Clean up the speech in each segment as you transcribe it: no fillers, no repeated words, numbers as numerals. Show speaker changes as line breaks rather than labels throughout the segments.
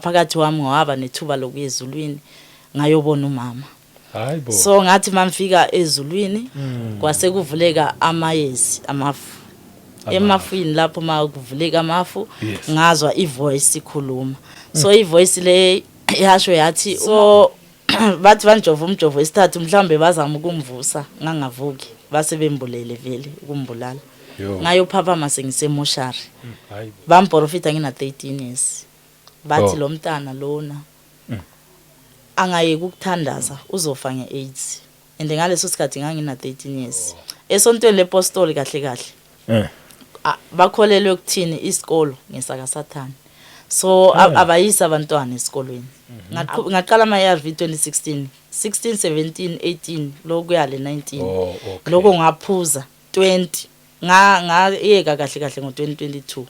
phakathi wami ngawaba nethuba lokuyezulwini ngayobona umama.
Hayibo.
So ngathi mamfika ezulwini kwase kuvuleka amayezi amafu. Emafini lapho makuvuleka amafu ngazwa ivoice ikhuluma. So ivoice le yasho yathi so bathi banjova umjovo esithathu mhlambe bazama ukumvusa ngangavuki base bembulele vele ukumbulala. Ngayophapha sengisemoshari. Bamprofita ngina 13 years. Bathi lo mntana lona angayeke ukuthandaza uzofa nge-AIDS. And ngaleso sikhathi ngangina 13 years. Esontweni lePostoli kahle kahle. Bakholelwe ukuthini isikolo ngesaka Sathane. So abayisa abantwana esikolweni. Ngaqala ama-ARV 2016, 16, 17, 18 lokuya le 19. Lokho ngaphuza 20. Ngayeka kahle kahle ngo-2022.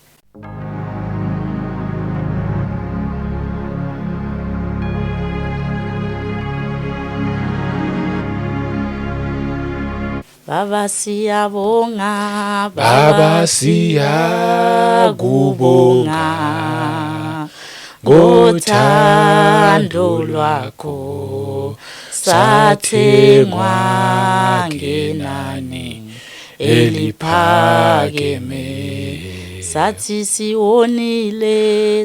Baba siyabonga,
Baba siyakubonga ngothando lwakho sathengwa ngenani eliphakeme.
Sathi siwonile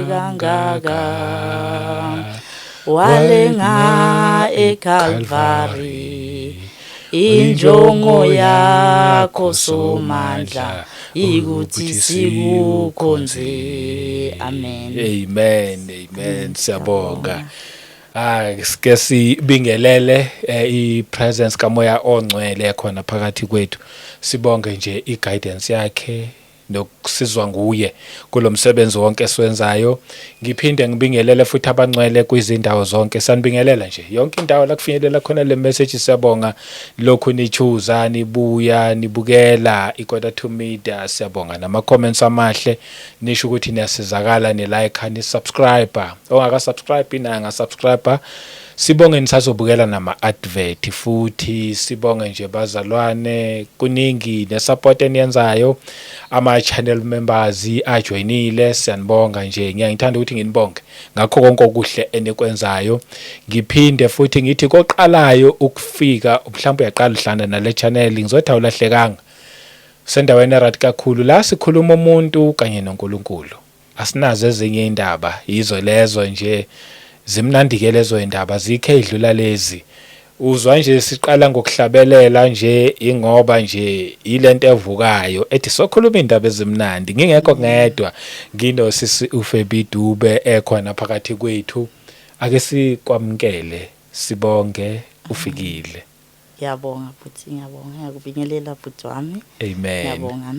kangaka walenga eCalvary injongo yakho somandla ikuthi sikukhonze. Amen.
Amen. Siyabonga. Sike sibingelele i-presence kaMoya oNgcwele khona phakathi kwethu. Sibonge nje i-guidance yakhe nokusizwa nguye kulomsebenzi wonke esiwenzayo. Ngiphinde ngibingelele futhi abangcwele kwizindawo zonke. Sanibingelela nje yonke indawo la kufinyelela khona le message. Siyabonga lokhu nichuza nibuya nibukela iKota2 Media. Siyabonga nama comments amahle nisho ukuthi niyasizakala, ni like, ni subscribe. Ongaka subscribe inanga subscriber. Sibonge nisazobukela nama advert futhi sibonge nje bazalwane kuningi nesupport eniyenzayo. Ama channel members ajoinile, siyanibonga nje. Ngiyangithanda ukuthi nginibonge ngakho konke okuhle enikwenzayo. Ngiphinde futhi ngithi koqalayo ukufika mhlawumbe uyaqala uhlanda nale channel ngizothi awulahlekanga. Sendaweni right kakhulu la sikhuluma umuntu kanye noNkulunkulu. Asinazo ezinye indaba yizo lezo nje. Zimnandike lezo indaba zikhe idlula lezi. Uzwa nje siqala ngokuhlabelela nje ingoba nje ilento evukayo ethi sokhuluma indaba ezimnandi. Ngingekho ngedwa nginosisi uFebi Dube ekhona phakathi kwethu. Ake sikwamkele sibonge ufikile.
Ngiyabonga futhi ngiyabonga ngiyakubingelela futhi wami.
Amen.
Ngiyabonga.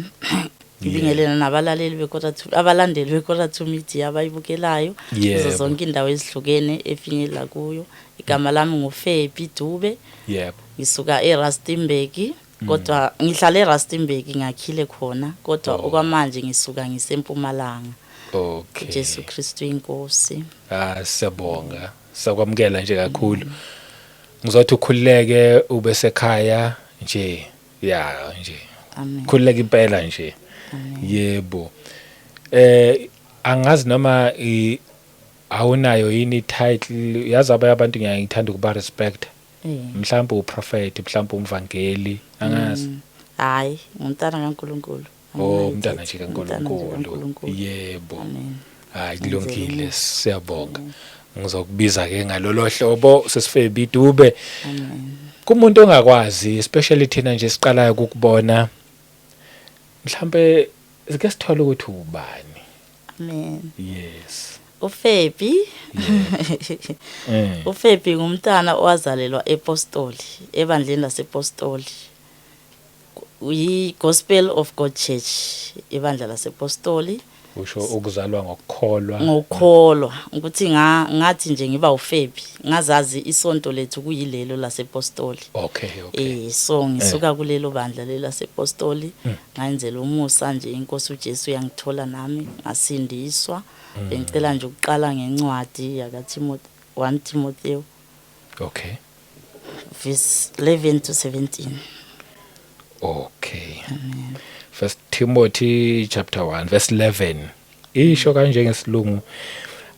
Ngibingelela nabalaleli beKota2 abalandeli beKota2 Media abayibukelayo kuzo zonke indawo ezihlukene efinyela kuyo. Igama lami nguFebi Dube. Ngisuka eRustenburg kodwa ngihlala eRustenburg ngakhile khona kodwa okwamanje ngisuka ngiseMpumalanga.
Okay.
Jesu Kristu inkosi.
Siyabonga. Sakwamkela nje kakhulu. Ngizothi ukhuleke ube sekhaya nje. Nje.
Amen.
Khuleka impela nje. Yebo. Angazi noma awunayo yini title yazi abantu ngiyangithanda ukuba respect. Mhlawumbe uprofeti, mhlawumbe umvangeli, angazi.
Hayi, umntana kaNkulunkulu.
Umntana nje kaNkulunkulu. Yebo.
Amen.
Hayi kulungile, siyabonga. Ngizokubiza ke ngalolo hlobo sesiFebi Dube.
Amen.
Kumuntu ongakwazi especially thina nje siqalayo ukubona mhlambe sike sithola ukuthi ubani.
Amen.
Yes.
uFebi. uFebi ngumntana owazalelwa ePostoli, ebandleni lasePostoli. Gospel of God Church, ibandla lasePostoli.
Usho ukuzalwa ngokukholwa.
Ngokukholwa ukuthi ngathi nje ngiba uFebi ngazazi isonto lethu kuyilelo lasePostoli.
Okay.
So ngisuka kulelo bandla lasePostoli ngayenzela umusa nje inkosi uJesu yangithola nami ngasindiswa. Bengicela nje ukuqala ngencwadi yakaTimothy 1 Timotheo.
Okay.
Verse 11 to 17.
Okay. Amen. 1 Timothy chapter 1 verse 11. isho kanje ngesilungu,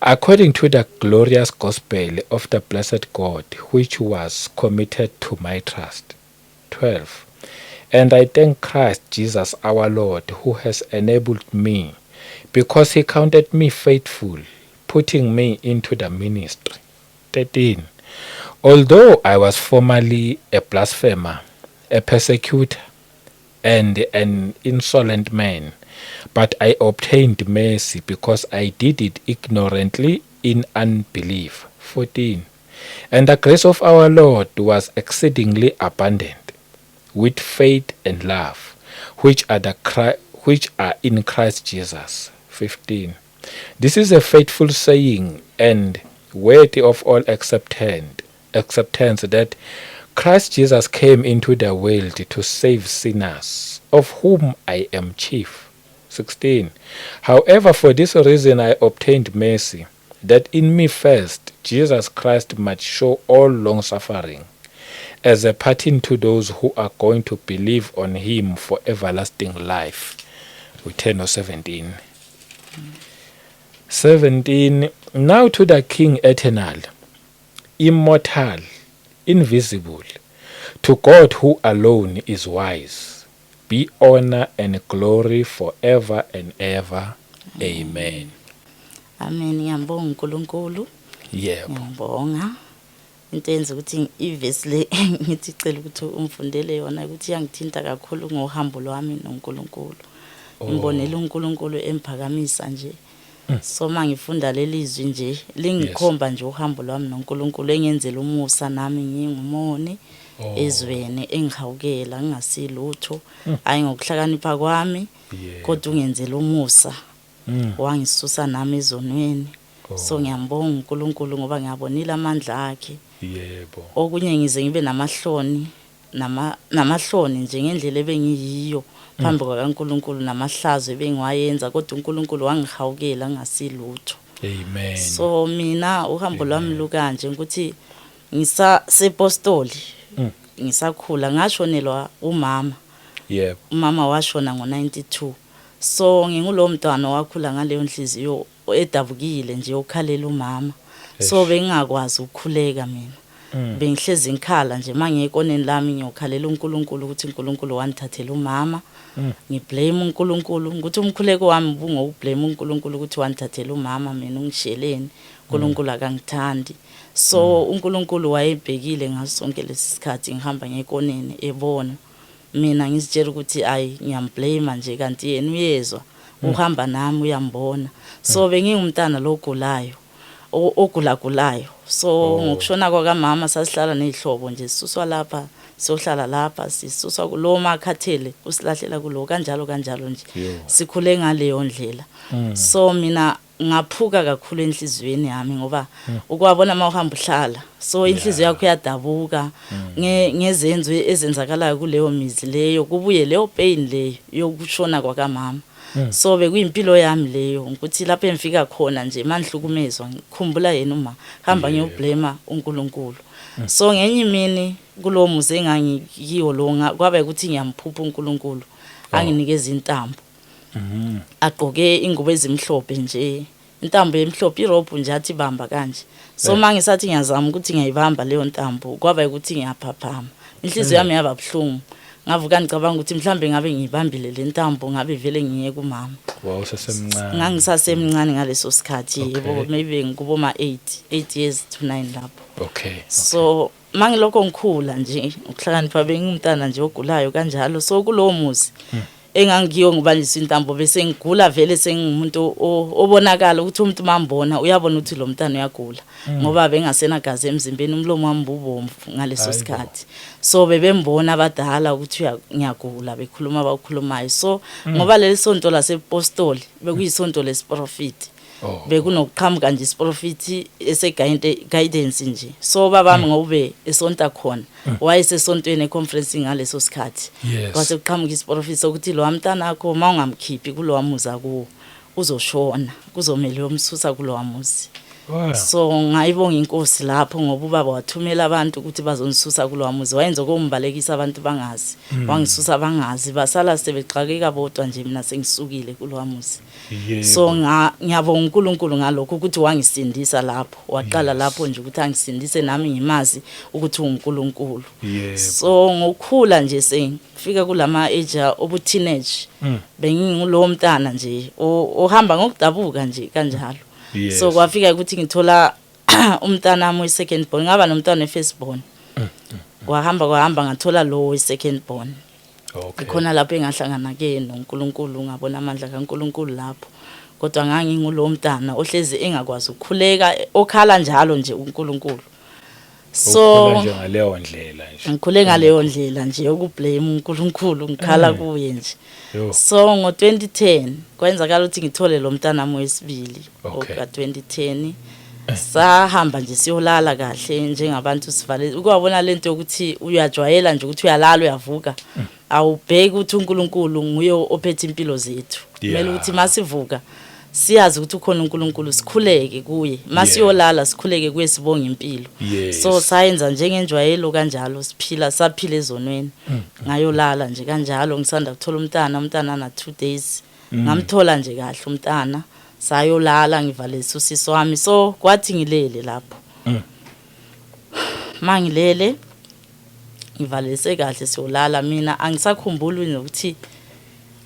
according to the glorious gospel of the blessed God, which was committed to my trust. 12. And I thank Christ Jesus our Lord, who has enabled me, because he counted me faithful, putting me into the ministry. 13. Although I was formerly a blasphemer, a persecutor, and an insolent man, but I obtained mercy because I did it ignorantly in unbelief. 14. And the grace of our Lord was exceedingly abundant, with faith and love, which are in Christ Jesus. 15. This is a faithful saying and worthy of all acceptance that Christ Jesus came into the world to save sinners, of whom I am chief. 16. However, for this reason I obtained mercy, that in me first Jesus Christ might show all long suffering, as a pattern to those who are going to believe on him for everlasting life. We turn to 17. 17. Now to the King eternal, immortal, invisible, to God who alone is wise, be honor and glory forever and ever. Amen.
Amen. Ngiyambonga uNkulunkulu.
Yebo.
Ngiyambonga. Into yenza ukuthi ivesi le ngithi cela ukuthi umfundele yona ukuthi yangithinta kakhulu ngohambo lwami noNkulunkulu. Ngibonela uNkulunkulu emphakamisa nje. So mangifunda lelizwi nje lingikhomba nje uhambo lwami noNkulunkulu engenzela umusa nami ngingumoni ezweni engihawukela ngingasilutho ayi ngokuhlakanipha kwami kodwa ungenzela umusa wangisusa nami ezonweni. So ngiyambonga uNkulunkulu ngoba ngiyabonile amandla akhe.
Yebo.
Okunye ngize ngibe namahloni nje ngendlela ebengiyiyo phambi kwaNkulunkulu namahlazo ebengiwayenza kodwa uNkulunkulu wangihawukela ngasilutho.
Amen.
So mina uhambo lwami lukanje ukuthi ngisasepostoli ngisakhula ngashonelwa umama.
Yebo.
Umama washona ngo92. So ngingulo mntwana wakhula ngaleyo nhliziyo edabukile nje ukhalela umama. So bengingakwazi ukukhuleka mina. Bengihlezi ngikhala nje mangekoneni lami ngiyokhalela uNkulunkulu ukuthi uNkulunkulu wangithathela umama. Ngiblame uNkulunkulu ukuthi umkhuleko wami ubungokublame uNkulunkulu ukuthi wangithathela umama mina ungisheleni. uNkulunkulu akangithandi. So uNkulunkulu wayebhekile ngaso sonke lesisikhathi ngihamba ngekoneni ebona. Mina ngizitshela ukuthi ayi ngiyamblame nje kanti yena uyezwa uhamba nami uyambona. So bengingumntana logulayo ogulagulayo. So ngokushona kwakamama sasihlala nezihlobo nje sisuswa lapha sohlala lapha sisuswa kulo makhathele usilahlela kulo kanjalo nje sikhule ngaleyo ndlela. So mina ngaphuka kakhulu enhlizweni yami ngoba ukwabona mawuhamba uhlala so inhliziyo yakho yadabuka ngezenzo ezenzakalayo kuleyo mizi leyo kubuye leyo pain leyo yokushona kwakamama. So bekuyimpilo yami leyo ukuthi lapho engifika khona nje mandihlukumezwa ngikhumbula yena uma hamba ngiyoblame uNkulunkulu. So ngenye imini kulo muze engangiyiyo lo kwabe ukuthi ngiyamphupha uNkulunkulu anginikeza intambo. Agqoke ingubo ezimhlophe nje intambo emhlophe irope nje athi bamba kanje. So mangisathi ngiyazama ukuthi ngiyayibamba leyo ntambo kwaba ukuthi ngiyaphaphama inhliziyo yami yaba buhlungu. Ngavuka ngicabanga ukuthi mhlambe ngabe ngiyibambile le ntambo ngabe vele ngiye kumama.
Wow usesemncane.
Ngangisasemncane ngaleso sikhathi yebo maybe ngikubo ma 8 years to 9 lapho.
Okay.
So mangilokho ngikhula nje ukuhlakanipha bengumntana nje ogulayo kanjalo. So kulowo muzi engangiyo ngibanjisa intambo bese ngigula vele sengimuntu obonakala ukuthi umuntu mambona uyabona ukuthi lo mntana uyagula ngoba bengasenagazi emzimbeni umlomo wami ubomvu ngaleso sikhathi. So bebembona abadala ukuthi ngiyagula bekhuluma abakhulumayo. So ngoba leli sonto lasepostoli bekuyisonto lesiprofiti bekunokuqhamuka nje isiprofiti guidance nje. So babami ngobe esonta khona wayesesontweni econference ngaleso sikhathi kwase kuqhamuka isiprofiti sokuthi lo mntana akho mawungamkhiphi kulo wamuza kuwo uzoshona kuzomela yomsusa kulo wamuzi.
Wow.
So ngayibonga inkosi lapho ngoba ubaba wathumela abantu ukuthi bazonisusa kulowa muzi wayenza kombalekisa abantu bangazi wangisusa bangazi basala sebexakeka bodwa nje mina sengisukile kulowa muzi. So ngiyabonga uNkulunkulu ngalokho ukuthi wangisindisa lapho waqala lapho nje ukuthi angisindise nami ngimazi ukuthi uNkulunkulu. So ngokukhula nje sengifika kulama age obu teenage bengingulo mntana nje ohamba ngokudabuka nje kanjalo. So kwafika ukuthi ngithola umntana wami we-second born ngaba nomntwana we-first born. Kwahamba ngathola lo we-second born. Ikhona lapho engahlangana ke noNkulunkulu ngabona amandla kaNkulunkulu lapho. Kodwa ngangingulo mntana ohlezi engakwazi ukukhuleka okhala njalo nje uNkulunkulu. So
nje ngaleyo ndlela nje.
Ngikhule ngaleyo ndlela nje ukublame uNkulunkulu ngikhala kuye nje. So ngo2010 kwenzakala ukuthi ngithole lo mntana wami wesibili oka2010 sahamba nje siyolala kahle njengabantu sivale ukubona lento ukuthi uyajwayela nje ukuthi uyalala uyavuka awubheki ukuthi uNkulunkulu nguye ophethe impilo zethu kumele ukuthi masivuka siyazi ukuthi ukhona uNkulunkulu sikhuleke kuye masiyolala sikhuleke kuye sibonga impilo. So sayenza njengenjwayelo kanjalo saphila ezonweni ngayolala nje kanjalo ngisanda kuthola umntana na 2 days ngamthola nje kahle umntana sayolala ngivale usiso wami so kwathi ngilele lapho mangilele ngivalese kahle siyolala mina angisakhumbuli nokuthi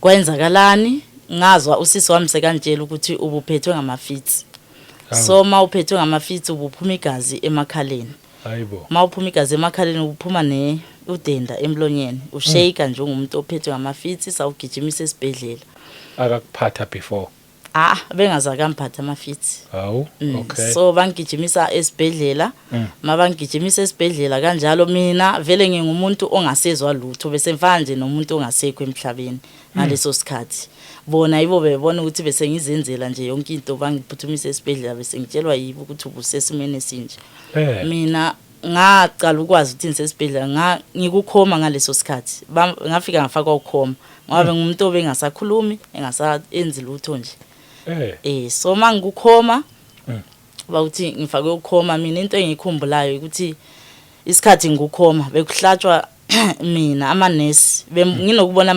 kwenzakalani ngazwa usisi wami sekantshela ukuthi ubuphethwe ngamafitsi. So mawuphethwe ngamafitsi ubuphuma igazi emakhaleni.
Hayibo.
Mawuphuma igazi emakhaleni ubuphuma udenda emlonyeni ushake njengomuntu ophethwe ngamafitsi sawugijimisa esibhedlela.
Akakuphatha before.
Bengazakamphatha amafitsi.
Hawu, okay.
So bangigijimisa esibhedlela mabangigijimisa esibhedlela kanjalo mina vele ngingumuntu ongasezwa lutho bese mfana nje nomuntu ongasekho emhlabeni ngaleso sikhathi. Bona yibo bebona ukuthi bese ngizenzela nje yonke into bangiphuthumise esibhedlela bese ngitshelwa yibo ukuthi ubusesimene esinje. Mina ngaqala ukwazi ukuthi nisesibhedlela ngikukhoma ngaleso sikhathi ngafika ngafaka ukhoma ngoba ngumuntu obengasakhulumi engasayenzi lutho nje. So mangikukhoma bawuthi ngifake ukhoma mina into engikhumbulayo ukuthi isikhathi ngikukhoma bekuhlatshwa mina amanesi nginokubona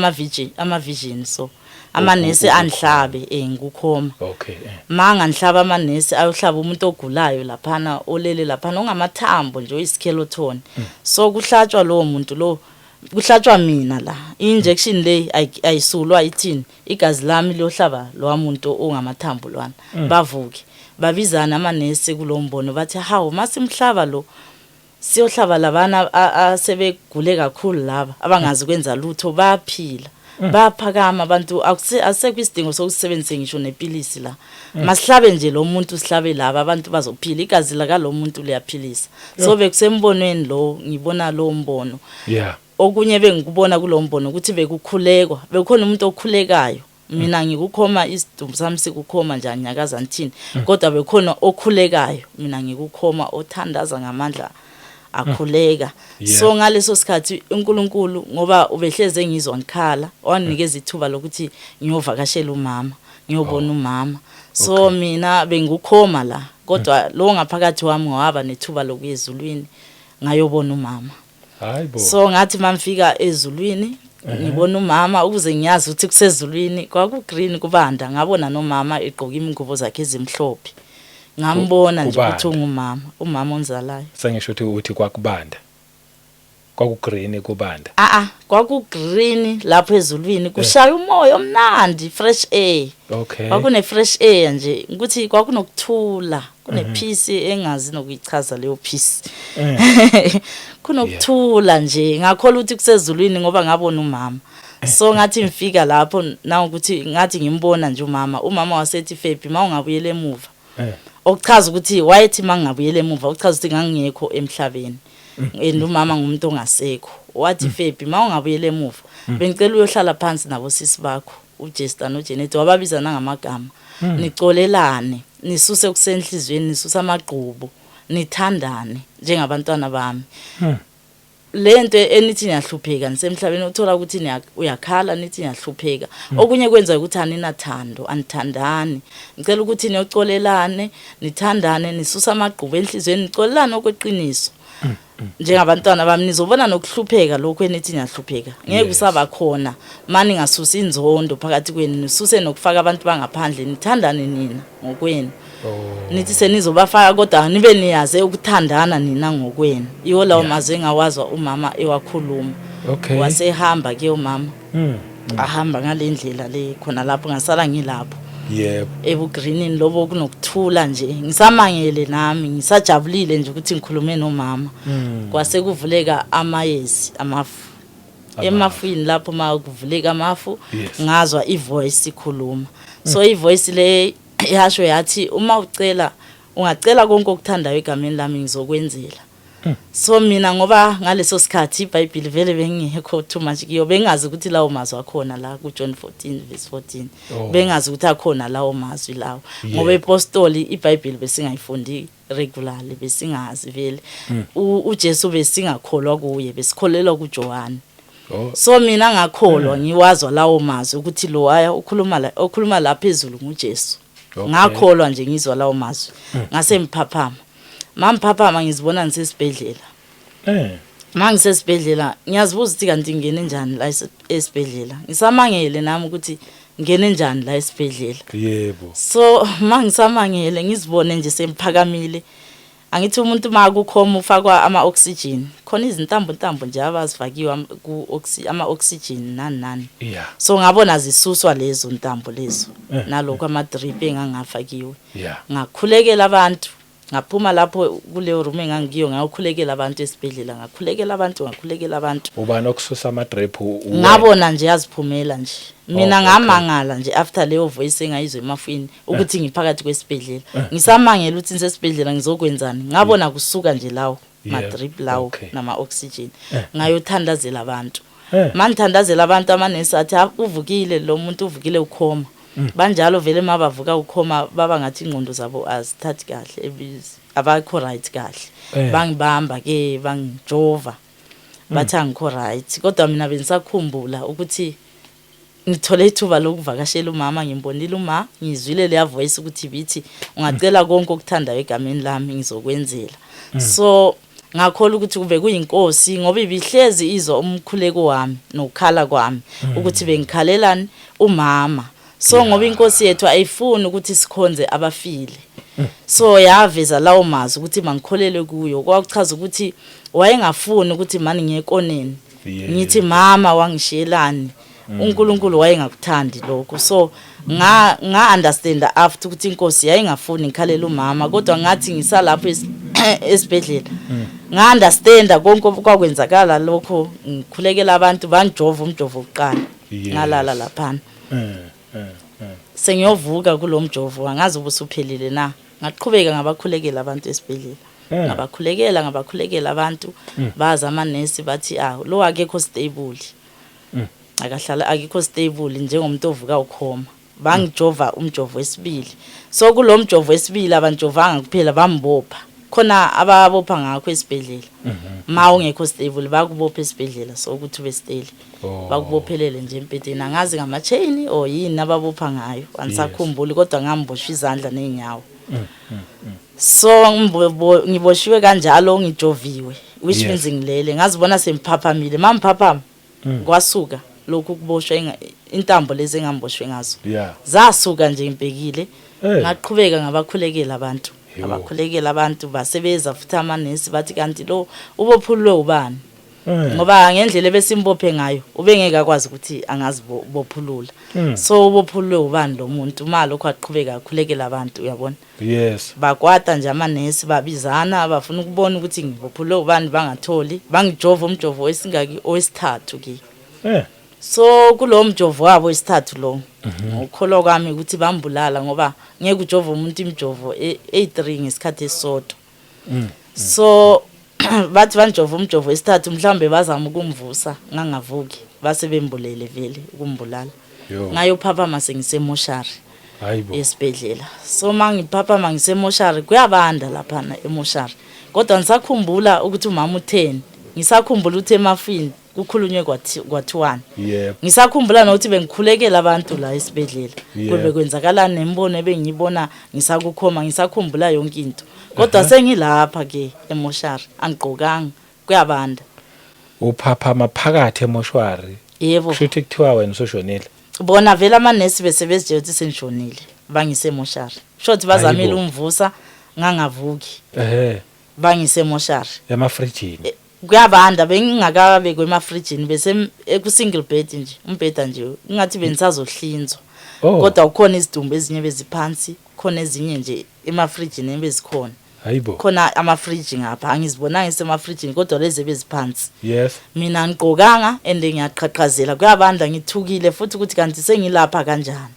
ama-vision so amanesi angihlabe ngikukhoma. Manga ngihlaba amanesi ayohlaba umuntu ogulayo laphana olele laphana ongamathambo nje oyiskeleton. So kuhlatshwa lo muntu lo kuhlatshwa mina la injection le ayisulwa ithini igazi lami liyohlaba lo muntu ongamathambo lwana bavuke babizana amanesi kulombono bathi hawo masimhlaba lo siyohlaba labana asebegule kakhulu laba abangazi kwenza lutho baphila baphakama abantu asekho isidingo sokusebenzisa ngisho nepilisi la masihlabe nje lo muntu sihlabe laba abantu bazophila igazi la lo muntu liyaphilisa. So bekusembonweni lo ngibona lo mbono okunye bengikubona kulombono ukuthi bekukhulekwa bekhona umuntu okhulekayo mina ngikukhoma isidumbu sami sikukhoma nje anyakaza ngithini kodwa bekhona okhulekayo mina ngikukhoma othandaza ngamandla akhuleka. So ngaleso sikhathi uNkulunkulu ngoba ubehleze ngizwa ngikhala wanikeza ithuba lokuthi ngiyovakashela umama ngiyobona umama. So mina bengikukhoma la kodwa lo ngaphakathi wami waba nethuba lokuyezulwini ngayobona umama. So ngathi mamfika ezulwini ngibona umama ukuze ngiyazi ukuthi kusezulwini kwaku-green kubanda ngabona nomama egqoka imingubo zakhe ezimhlophe ngambona nje ukuthi umama onzalayo.
Sengisho ukuthi kwakubanda kwaku-green kubanda.
Kwaku-green lapho ezulwini kushaya umoya omnandi fresh air. Kwakune fresh air nje ukuthi kwakunokuthula kunepeace engazi nokuyichaza leyo peace. Kunokuthula nje ngakholwa ukuthi kusezulwini ngoba ngabona umama. So ngathi ngifika lapho na ukuthi ngathi ngimbona nje umama wasethi Fephi mawungabuyela emuva. Okuchaza ukuthi wayethi mangingabuyela emuva ukuchaza ukuthi ngangingekho emhlabeni. Umama ngumuntu ongasekho wathi Fephi mawungabuyela emuva bengicela uyohlala phansi nabo sisi bakho uJester noJenet wababizana ngamagama nicolelane nisuse kusenhlizweni nisuse amagqubu nithandane njengabantwana bami. lento enithi niyahlupheka nisemhlabeni uthola ukuthi uyakhala nithi niyahlupheka okunye kwenza ukuthi aninathando anithandani ngicela ukuthi niyocolelane nithandane nisusa amagqubu enhlizweni nicolelane okweqiniso njengabantwana bami nizobona nokuhlupheka lokho enithi niyahlupheka ngeke kusaba khona mani ngasusa inzondo phakathi kwenu nisuse nokufaka abantu bangaphandle nithandane nina ngokwenu nithi senizobafaka kodwa nibe niyaze ukuthandana nina ngokwenu iwo lawo mazwi engawazwa umama ewakhuluma wasehamba ke umama ahamba ngalendlela le khona lapho ngasala ngilapho ebugreenini lobo kunokuthula nje ngisamangele nami ngisajabulile nje ukuthi ngikhulume nomama kwase kuvuleka amayezi amafu emafini lapho makuvuleka amafu ngazwa ivoice ikhuluma so ivoice le yasho yathi uma ucela ungacela konke okuthandayo egameni lami ngizokwenzela so mina ngoba ngaleso sikhathi iBhayibheli vele bengekho too much kiyo bengazi ukuthi lawo mazwi akhona la kuJohn 14:14 bengazi ukuthi akhona lawo mazwi lawo ngoba epostoli iBhayibheli besingayifundi regularly besingazi vele uJesu besingakholwa kuye besikholelwa kuJohn so mina ngakholwa ngiwazwa lawo mazwi ukuthi lo aya ukhuluma la phezulu nguJesu ngakholwa nje ngizwa lawo mazwi ngase mphaphama mamphaphama ngizibona ngisesibhedlela mangisesibhedlela ngiyazibuza ukuthi kanti ngene njani la esibhedlela ngisamangele nami ukuthi ngene njani la esibhedlela so mangisamangele ngizibone nje semphakamile angithi umuntu makukhoma ufakwa ama-oxygen khona izintambo nje abazifakiwe ama-oxygen nani so ngabona zisuswa lezo ntambo lezo nalokho ama-drip engangafakiwe ngakhulekela abantu ngaphuma lapho kuleyo room engangiyo ngakhulekela abantu esibhedlela ngakhulekela abantu
ubani okususa ama-drip
ngabona nje yaziphumela nje mina ngamangala nje after leyo voice engayizwe emafini ukuthi ngiphakathi kwesibhedlela ngisamangela ukuthi nisesibhedlela ngizokwenzani ngabona kusuka nje lawo ma-drip lawo nama-oxygen ngayothandazela abantu mangithandazela abantu amanesi athi uvukile lo muntu uvukile ukhoma banjalo vele mabavuka ukhoma baba ngathi ingqondo zabo azithathi kahle abakho right kahle bangibamba ke bangijova bathi angikho right kodwa mina bengisakhumbula ukuthi ngithole ithuba lokuvakashela umama ngimbonile uma ngizwile leya voice ukuthi bithi ungacela konke okuthandayo egameni lami ngizokwenzela so ngakholwa ukuthi kube kuyinkosi ngoba ibihlezi izwa umkhuleko wami nokukhala kwami ukuthi bengikhalelani umama so ngoba inkosi yethu ayifuni ukuthi sikhonze abafile so yaveza lawo mazwi ukuthi mangikholelwe kuyo kwakuchaza ukuthi wayengafuni ukuthi mani ngiyekoneni ngithi mama wangishiyelani uNkulunkulu wayengakuthandi lokho so nga understand after ukuthi inkosi yayingafuni ngikhalela umama kodwa ngathi ngisalapho esibhedlela nga understand konke okwakwenzakala lokho ngikhulekela abantu bangijova umjovo oqala ngalala laphana sengiyovuka kulomjovo angazi ubusuphelile na ngaqhubeka ngabakhulekela abantu esibhedlela ngabakhulekela abantu baza amanesi bathi lo akekho stable akahlala akekho stable njengomuntu ovuka ukhoma bangijova umjovo wesibili so kulomjovo wesibili abanjovanga kuphela bambopha khona ababopha ngakho esibhedlela ma ungekho stable bakubopha esibhedlela so ukuthi ube stable bakubophelele nje empedeni angazi ngama-chain or yini ababopha ngayo angisakhumbuli kodwa ngamboshwa izandla neenyawo so ngiboshiwe kanjalo ngijoviwe which means ngilele ngazibona semphaphambile mamphaphama kwasuka lokhu kuboshwa intambo lezi engamboshwe ngazo zasuka nje ngibhekile ngaqhubeka ngabakhulekela abantu basebeza futhi amanesi bathi kanti lo ubophulwe ubani ngoba ngendlela besimbophe ngayo ubengeke akwazi ukuthi angazibophulula so ubophulwe ubani lo muntu malo kwaqhubeka akhulekela abantu uyabona bakwata nje amanesi babizana bafuna ukubona ukuthi ngibophulwe ubani bangatholi bangijova umjovo wesingaki owesithathu ke so kulo mjovo wabo wesithathu lo ukholwa kwami ukuthi bambulala ngoba ngeke ujova umuntu imjovo e3 ngesikhathi esodwa so bathi banjova umjovo wesithathu mhlambe bazama ukumvusa ngangavuki base bembulele vele ukumbulala ngayophaphama sengisemoshari esibhedlela so mangiphaphama ngisemoshari kuyabanda lapha emoshari kodwa ngisakhumbula ukuthi umama utheni ngisakhumbula ukuthi emafini kukhulunywe kwathiwani
yebo
ngisakhumbula nokuthi bengikhulekela abantu la esibedlela
Yep.
kube kwenzakalani nembono ebengiyibona ngisakukhoma ngisakhumbula yonke into kodwa sengilapha ke emoshari angigqokanga kuyabanda
uphapha maphakathi emoshwari
yebo
kusho ukuthi kuthiwa wena usoshonile
bona vele amanesi besebenzile ukuthi sengishonile bangisemoshari shothi bazamile
Hayibo.
umvusa ngangavuki
ehe
bangisemoshari
emafrijini
kuyabanda bengingakabe kwemafrijini bese ku-single bed nje umbheda nje ingathi benisazohlinzwa
oh
kodwa kukhona izidumbu ezinye beziphansi khona ezinye nje emafrijini bezikhona
hayibo
khona amafriji ngapha angizibonanga isemafrijini kodwa lezi beziphansi
yes
mina ngigqokanga and ngiyaqhaqhazela kuyabanda ngithukile futhi ukuthi kanti sengilapha kanjani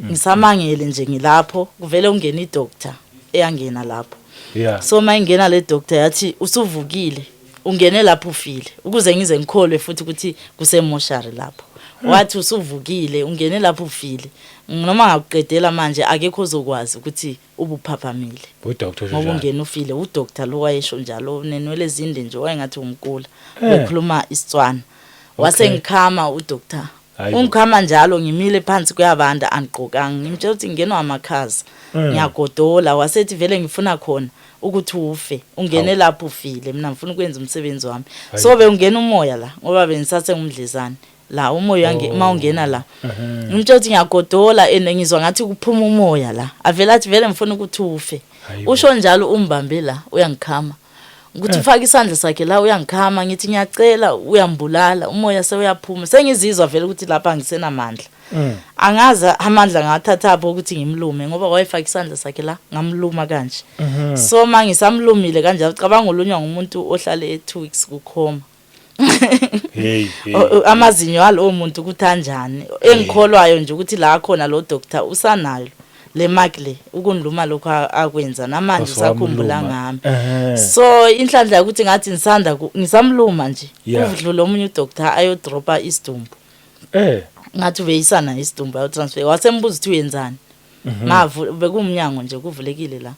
ngisamangele nje ngilapho kuvele ungena idoctor eyangena lapho
yeah
so mayingena le doctor yathi usuvukile ungene lapho ufile ukuze ngize ngikholwe futhi ukuthi kusemoshari lapho wathi usuvukile ungene lapho ufile noma ngakuqedela manje akekho ozokwazi ukuthi ubuphaphamile
udoctor
ngoba
Shojana
ungena ufile udoctor lo wayesho njalo nenwele ezinde nje wayengathi umkula bekhuluma isitswana wasengikhama udoctor
Hayibo.
ungikhama njalo ngimile phansi kuyabanda angigqokanga ngimtshela ukuthi ngingenwa amakhaza ngiyagodola wasethi vele ngifuna khona ukuthi ufe ungene lapho ufile mina ngifuna ukwenza umsebenzi wami so beungena umoya la ngoba bengisase ngumdlezane la umoya yange mawungena la ngimtshela ukuthi ngiyagodola ene ngizwa ngathi kuphuma umoya la avela athi vele ngifuna ukuthi ufe
Hayibo.
usho njalo umbambe la uyangikhama ukuthi ufaka isandla sakhe la uyangikhama ngithi ngiyacela uyambulala umoya sewuyaphuma sengizizwa vele ukuthi lapha ngisenamandla angaza amandla ngathatha apho ukuthi ngimlume ngoba wayefaka isandla sakhe la ngamluma kanje so mangisamlumile kanjalo cabanga ulunywa ngumuntu ohlale 2 weeks kukhoma
hey
amazinyo alo muntu kuthanjani engikholwayo nje ukuthi la khona lo doctor usanayo le mark le ukuniluma lokho akwenza namanje sakhumbula ngami so inhlanhla ukuthi ngathi ngisamluma nje
Yeah.
uvudlula omunye udoctor ayodropa isidumbu ngathi ubeyisana isidumbu ayotransfer wasembuza ukuthi uyenzani bekumnyango nje kuvulekile la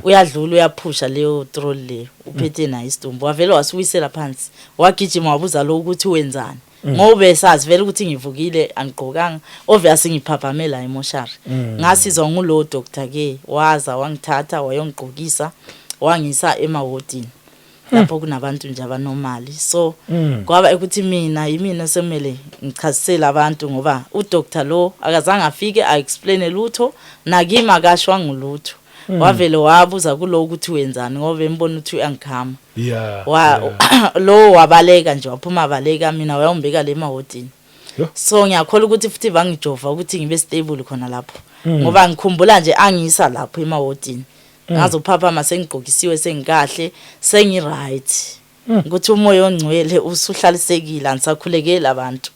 uyadlula uyaphusha leyo trolley leyo uphethe na isidumbu wavele wasuwisela phansi wagijima wabuza lo ukuthi wenzani ngoba esazi vele ukuthi ngivukile angigqokanga obviously ngiphaphamela emoshari ngasizwa ngulo doctor ke waza wangithatha wayongigqokisa wangisa emawodini lapho kunabantu nje abanomali so kwaba ukuthi yimina semele ngichazisela abantu ngoba udoctor lo akazange afike explain lutho nakima akashwa ngulutho wavele wabuza kulo ukuthi wenzani ngoba embona ukuthi uyangikhama
yeah
lo wabaleka nje waphuma baleka mina wayombeka le mahotini so ngiyakhola ukuthi futhi bangijova ukuthi ngibe stable khona lapho ngoba ngikhumbula nje angisa lapho emahotini ngazophaphama sengigqokisiwe sengikahle sengi right ukuthi umoya ongcwele usuhlalisekile angisakhulekeli abantu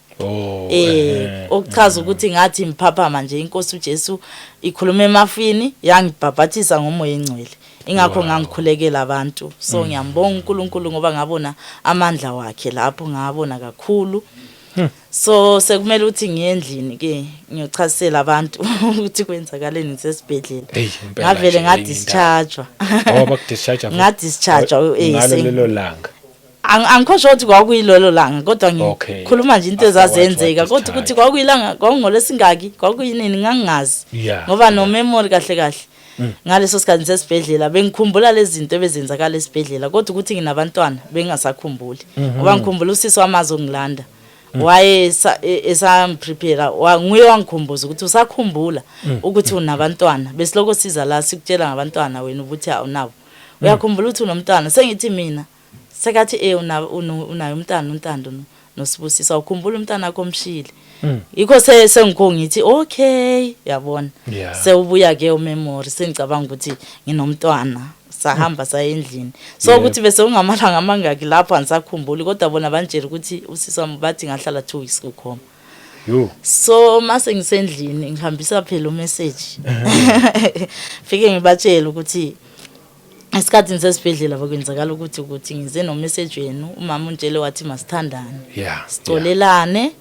okuchaza ukuthi ngathi mphaphama nje inkosi uJesu ikhuluma emafini yangibhabhathisa ngomoya engcwele ingakho ngangikhulekela abantu so ngiyambonga uNkulunkulu ngoba ngabona amandla wakhe lapho ngabona kakhulu so sekumele ukuthi ngiyendlini ke ngiyochasisela abantu ukuthi kwenzakaleni ngisesibedlela ngavele ngadischargewa ngadischargewa
ngalelo langa
angikhosho ukuthi kwakuyilolo langa kodwa ngikhuluma nje into ezazenzeka kodwa ukuthi kwakuyilanga kwakungolesingaki kwakuyinini ngangingazi ngoba no memory kahle kahle ngaleso sikhathi sesibedlela bengikhumbula lezi zinto ebezenzakala esibedlela kodwa ukuthi nginabantwana bengingasakhumbuli ngoba ngikhumbula usisi wamazo ngilanda waye esamprepare nguye wangikhumbuza ukuthi usakhumbula ukuthi unabantwana besiloko siza la sikutshela ngabantwana wena ukuthi awunabo uyakhumbula ukuthi unomntwana sengithi mina sekathi unayo umntana uNtando noSibusisa ukhumbula umntana wakho omshile yikho sengikho ngithi okay yabona sewubuya ke umemory sengicabanga ukuthi nginomntwana sahamba sayendlini so ukuthi bese ungamalanga amangaki lapho anisakhumbuli kodwa bona banjela ukuthi usisi wami bathi ngahlala 2 weeks kukhoma so mase ngisendlini ngihambisa phela umessage fike ngibatshela ukuthi esikhathini sesibedlela bakwenzakala ukuthi ngize no message wenu umama untshele wathi masithandane sicolelane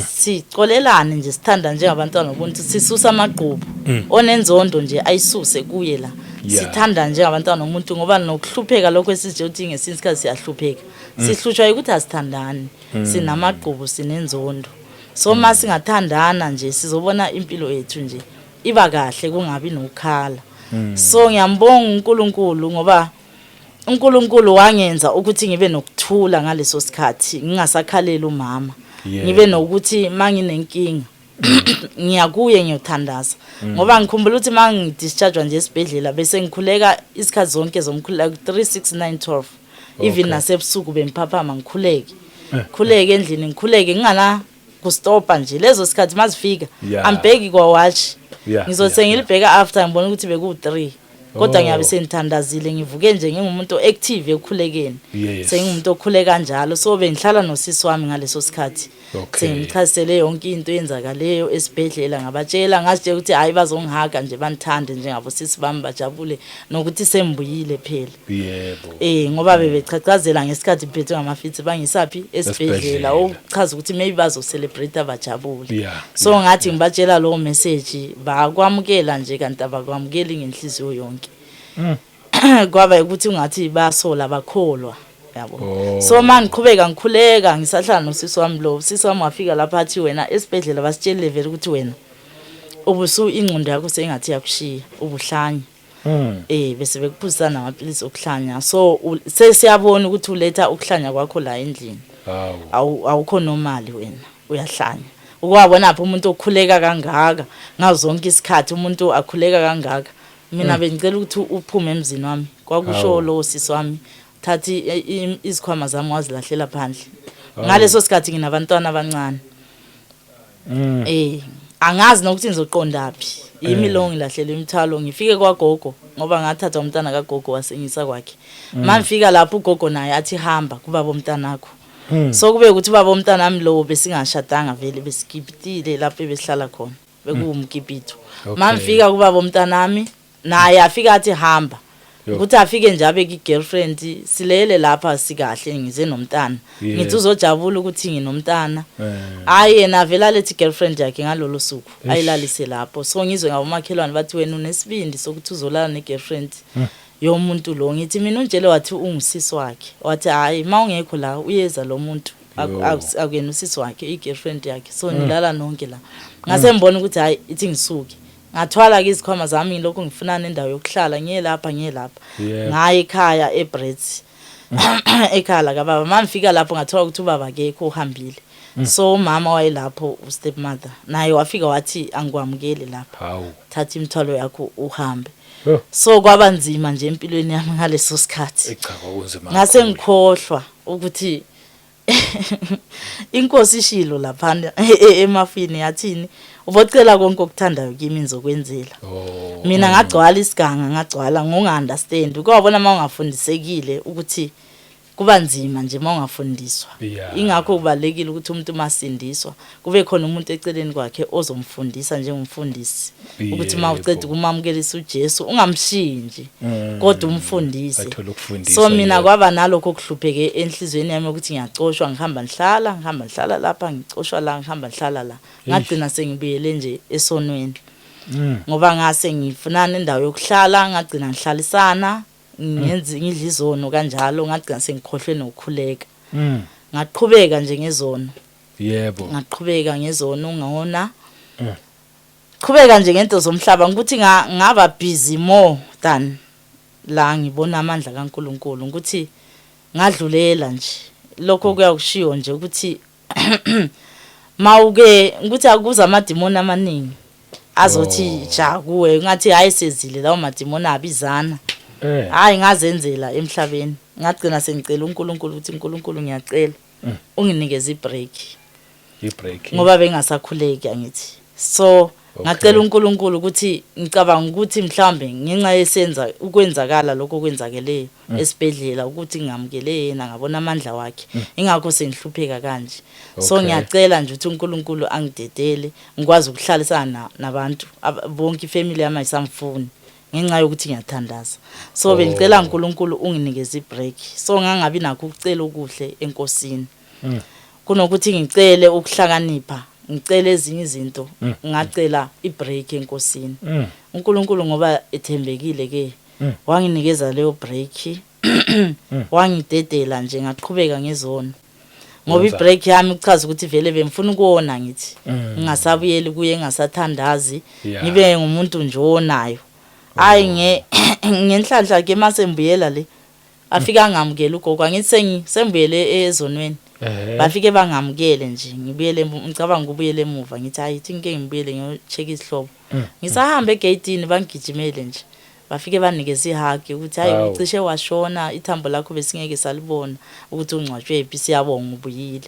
sicolelane nje sithanda njengabantwana ubuntu sisusa amaqhubu onenzondo nje ayisuse kuye la sithanda njengabantwana umuntu ngoba nokuhlupheka lokho esije uthi ngesinye isikhathi siyahlupheka sihlutshwa ukuthi asithandani sinamagqubu sinenzondo so masingathandana nje sizobona impilo yethu nje iba kahle kungabi nokukhala so ngiyambonga uNkulunkulu ngoba uNkulunkulu wangenza ukuthi ngibe nokuthula ngaleso sikhathi ngingasakhalela umama ngibe nokuthi manginenkinga ngiyakuye ngiyothandaza ngoba ngikhumbula ukuthi mangidischargewa nje esibhedlela bese ngikhuleka isikhathi zonke zomkhuleko 36912 even nasebusuku bemphaphama ngikhuleke endlini ngikhuleke ngingana kustopa nje lezo sikhathi mazifika ambheki kwa watch ngizothi ngilibheka after ngibona ukuthi beku3 kodwa ngiyabe sengithandazile ngivuke nje ngingumuntu active ekukhulekeni sengumuntu okhuleka kanjalo so bengihlala nosisi wami ngaleso sikhathi sengichazele yonke into eyenzakaleyo esibhedlela ngabatshela ngasije ukuthi hayi bazongihaga nje banithande njengabo sisi bami bajabule nokuthi sembuyile phela ngoba bebechacazela ngesikhathi phethwe ngamafithi bangisaphi esibhedlela ukuchaza ukuthi maybe bazo celebrate abajabule so ngathi ngibatshela lo message bakwamukela nje kanti abakwamukeli ngenhliziyo yonke kwaba ukuthi ungathi basola bakholwa yabo so mangiqhubeka ngikhuleka ngisahlala nosisi wami lo sisi wami wafika lapha athi wena esibhedlela basitshele vele ukuthi wena ubusu ingqondo yakho sengathi yakushiya ubuhlanya bese bekuphuzana amaphilisi okuhlanya so sesiyabona ukuthi uletha ukuhlanya kwakho la endlini awukho normal wena uyahlanya ukwabona apho umuntu okhuleka kangaka ngazo zonke isikhathi umuntu akhuleka kangaka mina bengicela ukuthi uphume emzini wami kwakusho lo sisi wami thathi izikhwama zami wazilahlela phandle ngaleso sikhathi nginabantwana abancane angazi nokuthi ngizoqondaphi yimi lo ngilahlela imithalo ngifike kwagogo ngoba ngathatha umntana kagogo wasengisa kwakhe mangifika lapho ugogo naye athi hamba kuba bomntanakho so kube ukuthi baba umntana nami lo besingashadanga vele besikipitile lapho behlala khona bekuwumkipito mangifika kuba bomntana nami naye afika athi hamba ukuthi afike nje abe girlfriend silele lapha sikahle ngize nomntana ngithi uzojabula ukuthi nginomntana hayi yena vela lethi girlfriend yakhe ngalolo suku ayilalise lapho so ngizwe ngabomakhelwane bathi wena unesibindi sokuthi uzolala negirlfriend yomuntu lo ngithi mina unjele wathi ungisisi wakhe wathi hayi mawungekho la uyeza lo muntu akuyena usisi wakhe igirlfriend yakhe so nilala nonke la ngase ngibona ukuthi hayi ithi ngisuke ngathwala ke izikhwama zami lokho ngifuna nendawo yokuhlala ngiye lapha ngaye ekhaya eBrits ekhaya la kababa mangifika lapho ngathola ukuthi ubaba akekho uhambile so mama wayelapho ustepmother naye wafika wathi angikwamukele lapha thatha imithwalo yakho uhambe so kwaba nzima nje empilweni yami ngaleso sikhathi ngase ngikhohlwa ukuthi inkosi ishilo lapha emafini yathini ubocela konke okuthandayo kimi nizokwenzela mina ngagcwala isiganga ngagcwala ngonga-understand ukubona mawungafundisekile ukuthi kuba nzima nje mawungafundiswa ingakho kubalekile ukuthi umuntu masindiswa kube khona umuntu eceleni kwakhe ozomfundisa njengomfundisi ukuthi mawuceda ukumamkelisa uJesu ungamshiyi nje kodwa umfundise so mina kwaba nalokho okuhlupheke enhlizweni yami ukuthi ngiyacoshwa ngihamba ngihlala lapha ngicoshwa la ngihamba ngihlala la ngagcina sengibuyele nje esonweni ngoba ngase ngifunana indawo yokuhlala ngagcina ngihlalisana ngenza ngidla izono kanjalo ngagcina sengikhohlwe nokukhuleka ngaqhubeka nje ngezono ngaqhubeka ngezono ungawona qhubeka nje ngento zomhlaba ukuthi ngaba busy more than la ngibona amandla kaNkuluNkulu ukuthi ngadlulela nje lokho kuyakushiyo nje ukuthi mawuke ukuthi akuza amadimoni amaningi azothi ja kuwe ngathi hayi sezile lawo madimoni abizana hayi ngazenzela emhlabeni ngagcina sengicela uNkulunkulu ukuthi uNkulunkulu ngiyacela unginikeze ibreak ngoba bengasakhuleki angithi so ngacela uNkulunkulu ukuthi ngicabanga ukuthi mhlambe ngenxa yesenza ukwenzakala lokho kwenzakeleyo esibhedlela ukuthi ngamukele yena ngabona amandla wakhe ingakho sengihlupheka kanje so ngiyacela nje ukuthi uNkulunkulu angidedele ngikwazi ukuhlalisana nabantu bonke ifamily yami ayisamfuni ngenxa yokuthi ngiyathandaza so bengicela uNkulunkulu unginikeze ibreak so ngangabi nakho ukucela okuhle enkosini kunokuthi ngicele ukuhlakanipha ngicela ezinye izinto ngacela ibreak enkosini uNkulunkulu ngoba ethembekile ke wanginikeza leyo break wangidedela nje ngaqhubeka ngezona ngoba
Wenza.
ibreak yami uchaza ukuthi vele bengifuna ukuwona ngithi ngingasabuyeli kuye ngasathandazi
Yeah.
ngibe ngumuntu nje onayo hayi ngenhlanhla ke masembuyela le afika ngamukela ugogo angithi sembuyele ezonweni bafike bangamukele nje ngibuyele ngicabanga ukubuyela emuva ngithi hayi ithi ngeke ngibuyele ngiyocheck isihlobo ngisahamba egate bangigijimele nje bafike banikeza ihagi ukuthi hayi
Hawu.
ucishe washona ithambo lakho besingeke salibona ukuthi ungcwatshwe iphi siyabonga ubuyile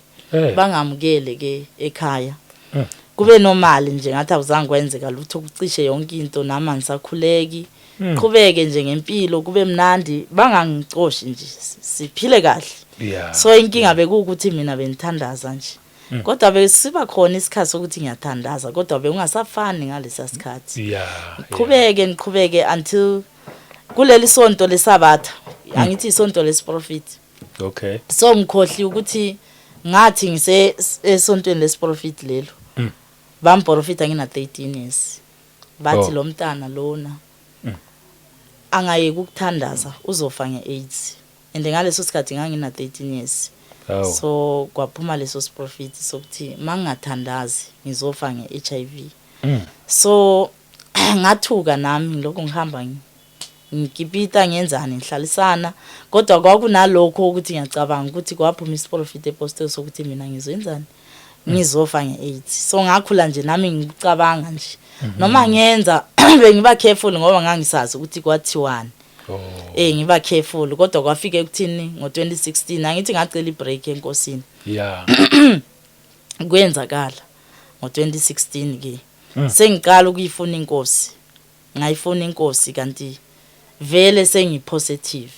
bangamukele ke ekhaya kube normal nje ngathi awuzange kwenzeka lutho kucishe yonke into nami angisakhuleki qhubeke nje ngempilo kube mnandi bangangicoshi nje siphile kahle
Yeah.
so inkinga bekuwukuthi mina benithandaza nje kodwa besiba khona isikhathi sokuthi ngiyathandaza kodwa bekungasafani ngalesa sikhathi
Yeah.
niqhubeke until kuleli sonto lesabatha angithi isonto lesiprofit
Okay.
so ngikhohli ukuthi ngathi ngise esontweni lesiprofit lelo bamprofita ngina 13 years bathi lo mntana lona angayeke ukuthandaza uzofa ngeAIDS and ngaleso sikhathi ngangina 13 years
Oh.
so kwaphuma leso siprofit sokuthi mangingathandazi ngizofa ngeHIV so ngathuka nami lokho ngihamba ngikipita ngenzani ngihlalisana kodwa kwakunalokho ukuthi ngiyacabanga ukuthi kwaphuma isiprofit epostel sokuthi mina ngizoenzani ngizofa ngeAIDS so ngakhula nje nami ngicabanga nje noma ngiyenza bengiba careful ngoba ngangisazi ukuthi kwathiwani ngiba careful kodwa kwafika ekuthini ngo2016 angithi ngacela ibreak enkosini
Yeah.
kwenzakala ngo2016 ke sengiqala ukuyifuna inkosi ngayifuna inkosi kanti vele sengipositive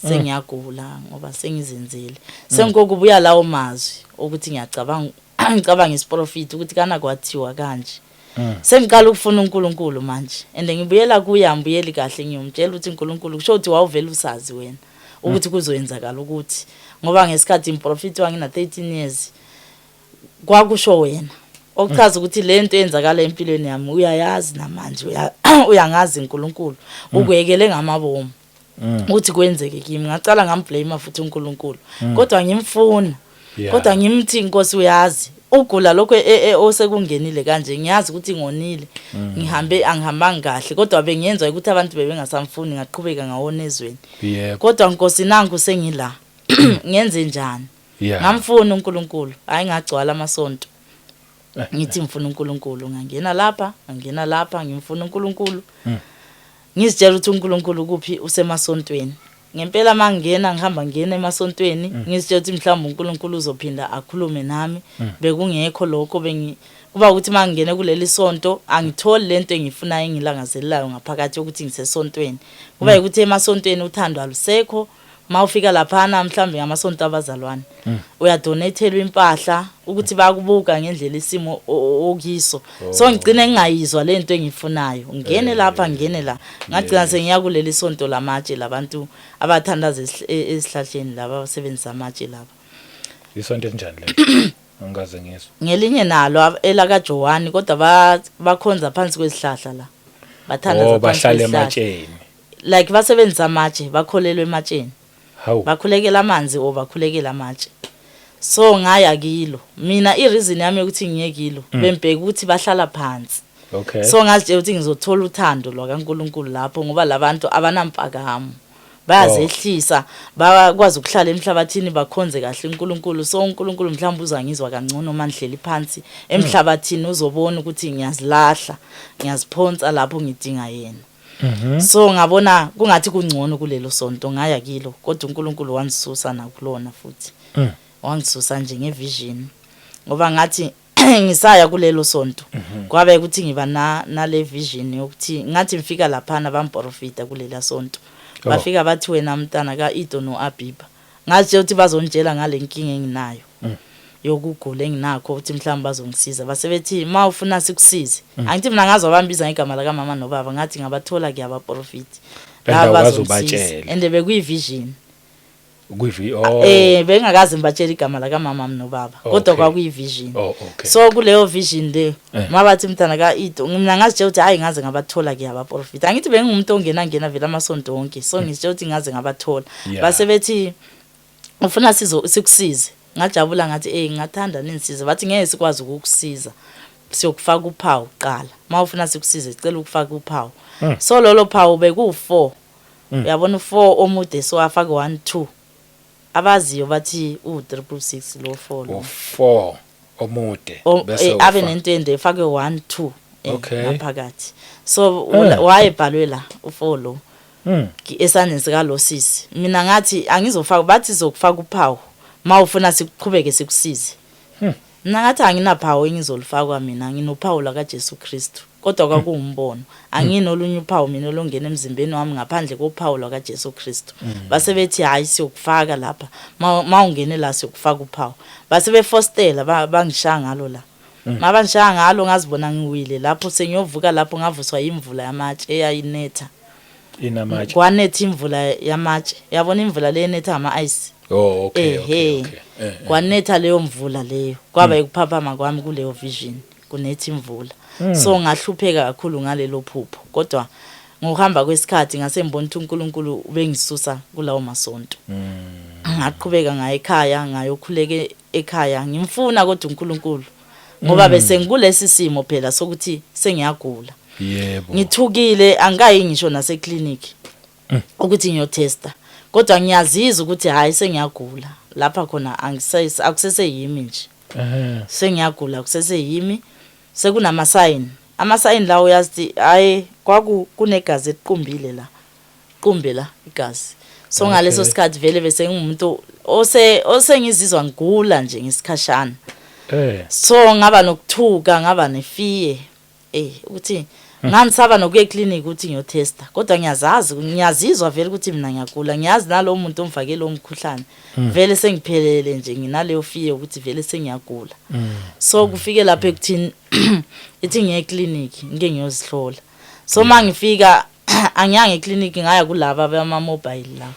sengiyagula ngoba sengizenzele sengikokubuya lawo mazwi ukuthi ngicabanga isiprofit ukuthi kana kwathiwa kanje sengiqala ukufuna uNkulunkulu manje and ngibuyela kuya ngibuyeli kahle ngiyomtshela ukuthi uNkulunkulu kusho ukuthi wawuvela usazi wena ukuthi kuzoyenzakala ukuthi ngoba ngesikhathi improfit wangina 13 years kwakusho wena okuchaza ukuthi lento eyenzakala empilweni yami uyayazi namanje uyangazi uNkulunkulu ukuyekele ngamabomu ukuthi kwenzeke kimi ngacala ngamblame futhi uNkulunkulu kodwa ngimfuna kodwa ngimthi inkosi uyazi ugula lokho osekungenile kanje ngiyazi ukuthi ngonile angihambanga kahle kodwa bengiyenza ukuthi abantu bebengasamfuni ngaqhubeka ngawonezweni kodwa inkosi nangu sengila ngenze njani ngamfuna uNkulunkulu hayi ngagcwala amasonto ngithi ngifuna uNkulunkulu ngangena lapha ngimfuna uNkulunkulu ngizitshela ukuthi uNkulunkulu kuphi usemasontweni ngempela mangena ngihamba ngena emasontweni ngizitshela ukuthi mhlawumbe uNkulunkulu uzophinda akhulume nami bekungekho lokho kuba ukuthi mangene kuleli sonto angitholi lento engifunayo engilangazelelayo ngaphakathi ukuthi ngisesontweni kuba ukuthi emasontweni uthando alusekho mawufika lapha mhlawumbe ngamasonto abazalwane uyadonathelwa impahla ukuthi bakubuka ngendlela isimo okiso so ngicine ngingayizwa lento engifunayo ngene lapha ngene la ngagcina sengiya kuleli sonto lamatshe labantu abathandaza esihlahleni laba abasebenzisa amatshe laba
isonto enjani le angaze ngizwe
ngelinye nalo elaka Joani kodwa bakhonza phansi kwesihlahla la bathandaza
bahlala ematsheni
like basebenzisa amatshe bakholelwe ematsheni
Hawu.
bakhulekela amanzi bakhulekela amatshe so ngaya kilo mina ireason yami ukuthi ngiye kilo bembheka ukuthi bahlala phansi
Okay.
so ngazitshela ukuthi ngizothola uthando lwakaNkulunkulu lapho ngoba labantu abanampakamo bayazehlisa bakwazi ukuhlala emhlabathini bakhonze kahle uNkulunkulu so uNkulunkulu mhlawumbe uzangizwa kangcono mandihleli phansi emhlabathini uzobona ukuthi ngiyazilahla ngiyaziphonsa lapho ngidinga yena so ngabona kungathi kungcono kulelo sonto ngaya kilo kodwa uNkulunkulu wangisusa nakulona futhi wangisusa nje ngevision ngoba ngathi ngisaya kulelo sonto kwabe ukuthi ngiba nale vision yokuthi ngathi ngifika lapha bamprofita kulela sonto bafika bathi wena mntana kaIdo noAbiba ngathi ukuthi bazongitshela ngale nkinga enginayo yokugula enginakho ukuthi mhlawumbe bazongisiza basebethi mawufuna sikusize angithi mina ngazo bambiza igama la mama nobaba ngathi ngabathola kuyabaprofiti
laba bazobachela
ende bekuyivision
Kwivi
bengakaze ngibatshela igama la kamama nobaba kodwa kwakuyivision.
Okay.
So kuleyo vision le mabathi mntana ka Ido mina ngazitshela ukuthi hayi ngaze ngabathola ke aba profit. Angithi bengumuntu ongena vela amasonto onke. So ngizitshela ukuthi ngaze ngabathola. Base bethi ufuna sikusize. Ngajabula ngathi ngathanda ninisize. Bathi ngeke sikwazi ukukusiza. Siyokufaka uphawu qala. Mawufuna sikusize sicela ukufaka uphawu. So lolo phawu beku4. Uyabona u4 omude so afaka 1 2. Abaziyo bathi u666 lo 4 lo.
4 omude
bese abe nentende efake 1 2 ngaphakathi. So wayebhalwe la u4 lo. Esandeni sika lo sisi. Mina ngathi angizofaka bathi zokufaka uphawu. Mawufuna sikuqhubeke sikusize. Mina ngathi anginaphawu engizolifaka mina nginophawu la kaJesu Kristu. Kodwa kwakuwumbono anginolunye uphawu mina olongena emzimbeni wami ngaphandle kophawu la kaJesu Kristu. Base bethi hayi siyokufaka lapha mawungene la siyokufaka uphawu. Base befostela bangishaya ngalo la. Mabangishaya ngalo ngazibona ngiwile lapho sengiyovuka lapho ngavuswa imvula yamatshe eyayinetha.
Inamatshe.
Kwanetha imvula yamatshe. Yabona imvula le enetha ama ice.
Okay.
Kwanetha leyo mvula leyo. Kwaba ukuphaphama kwami kuleyo vision kunetha imvula. So ngahlupheka kakhulu ngalelo phupho. Kodwa ngokuhamba kwesikhathi ngasembona ukuthi uNkulunkulu ubengisusa kulawo masonto. Ngaqhubeka ngaye ekhaya ngayokhuleke ekhaya ngimfuna kodwa uNkulunkulu. Ngoba bese ngikulesi simo phela sokuthi sengiyagula.
Yebo.
Ngithukile angikayi ngisho nase clinic. Ukuthi ngiyotesta. Kodwa ngiyazizwa ukuthi hayi sengiyagula. Lapha khona akusese yimi nje. Sengiyagula akusese yimi. Sekunama sign. Ama sign lawo uyazi hayi kunegazi eqhumbile la. Qumbe la igazi. So ngaleso sikhathi vele bese ngumuntu osengizizwa ngigula nje ngesikhashana. So ngaba nokuthuka ngaba nefear. Ukuthi nganisaba nokuye clinic ukuthi ngiyotesta. Kodwa ngiyazizwa vele ukuthi mina ngiyagula. Ngiyazi nalo muntu omfake lo mkhuhlane. Vele sengiphelele nje nginaleyo fear ukuthi vele sengiyagula. So kufike lapha ekuthini ethi ngiye clinic ngike ngiyozihlola. So mangifika angiyange eclinic ngaya kulaba bama mobile la.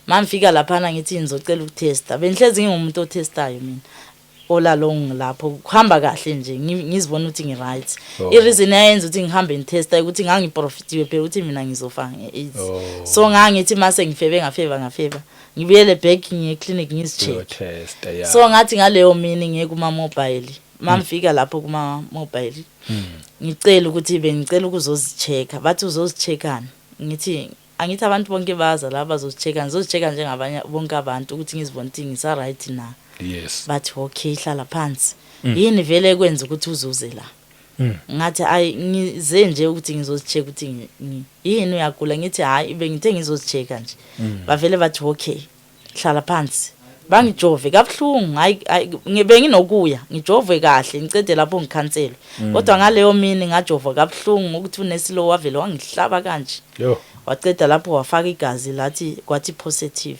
Mangifika lapha na ngithi ngizocela ukutesta. Benhlezi ngingumuntu otestayo mina. Ola long lapho kuhamba kahle nje ngizibona ukuthi ngi right. I-reason ayenza ukuthi ngihambe ngitesta ukuthi ngangiprofitiwe phela ukuthi mina ngizofa nge-AIDS. So ngangithi mase ngafeva ngibuyele back ngiye clinic ngizicheck. So ngathi ngaleyo mini ngiye kuma mobile. Mamfika lapho kuma mobile. Ngicela ukuthi bengicela ukuzozichecka. Bathi uzozicheckana. Angithi abantu bonke baza la bazozichecka. Ngizozichecka njengabanye bonke abantu ukuthi ngizibone ukuthi ngisa right na.
Yes.
Bathi okay hlala phansi. Yini vele kwenza ukuthi uzuze la. Ngathi ngize nje ukuthi ngizozichecka ukuthi yini uyagula ngithi hayi bengithe ngizozichecka nje. Bavele bathi okay hlala phansi. Bangijove kabuhlungu hayi ngibenginokuya ngijove kahle ngicede lapho ngikhanselwe. Kodwa ngaleyo mini ngajova kabuhlungu ukuthi unesilo wavele wangihlaba kanje. Waceda lapho wafaka igazi lathi kwathi positive.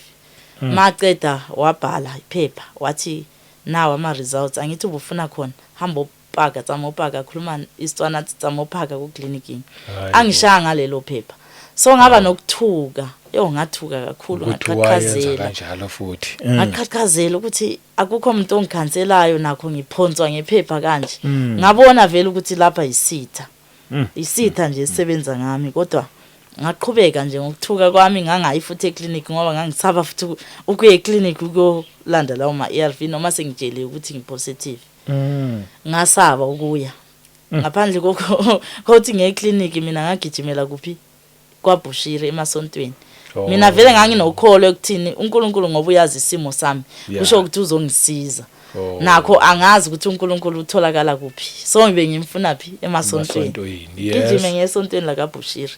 Maceda wabhala iphepha wathi nawa ama results angithi ubufuna khona hamba upaka tsamopaka khuluma isitswana tsamopaka ku clinic. Angishaya ngalelo phepha. So ngaba nokuthuka. Ngathuka kakhulu ngaqhaqhazela
kanjalo futhi.
Ngaqhaqhazela ukuthi akukho umuntu ongikhanselayo nakho ngiphonswa ngephepha kanje. Ngabona vele ukuthi lapha isitha. Isitha nje isebenza ngami kodwa ngaqhubeka nje ngokuthuka kwami ngangayi futhi eclinic ngoba ngangisaba futhi ukuye eclinic ukuyolanda lawo ma ARV noma sengitshele ukuthi ngipositive. Ngasaba ukuya. Ngaphandle kokuthi ngeclinic mina ngagijimela kuphi kwaBushire emasontweni. Mina vele nganginokholo ekuthini uNkulunkulu ngoba uyazi isimo sami kusho ukuthi uzongisiza. Nakho angazi ukuthi uNkulunkulu utholakala kuphi. So ngibe ngimfuna phi emasontweni. Ngijime ngesontweni la kaBushire.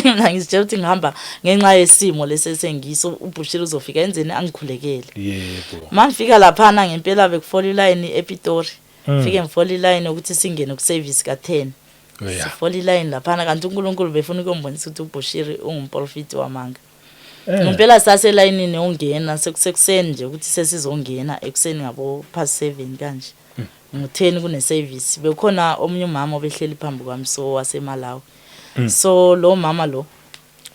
Mina ngizitshela ukuthi ngihamba ngenxa yesimo lesesengiso uBushire uzofika enzeni angikhulekele.
Yebo.
Mangifika lapha na ngempela bekufola iline ePitori. Fike ngifola iline ukuthi singene ku service ka10. Sifola iline lapha kanti uNkulunkulu befuna ukumbonisa ukuthi uBushire ungumprofiti wamanga. Ngempela sase line ni ungena sekusekuseni nje ukuthi sesizongena ekuseni ngabo past 7 kanje. Ngo10 kune service bekhona omunye umama obehleli phambi kwami so waseMalawi. So lo mama lo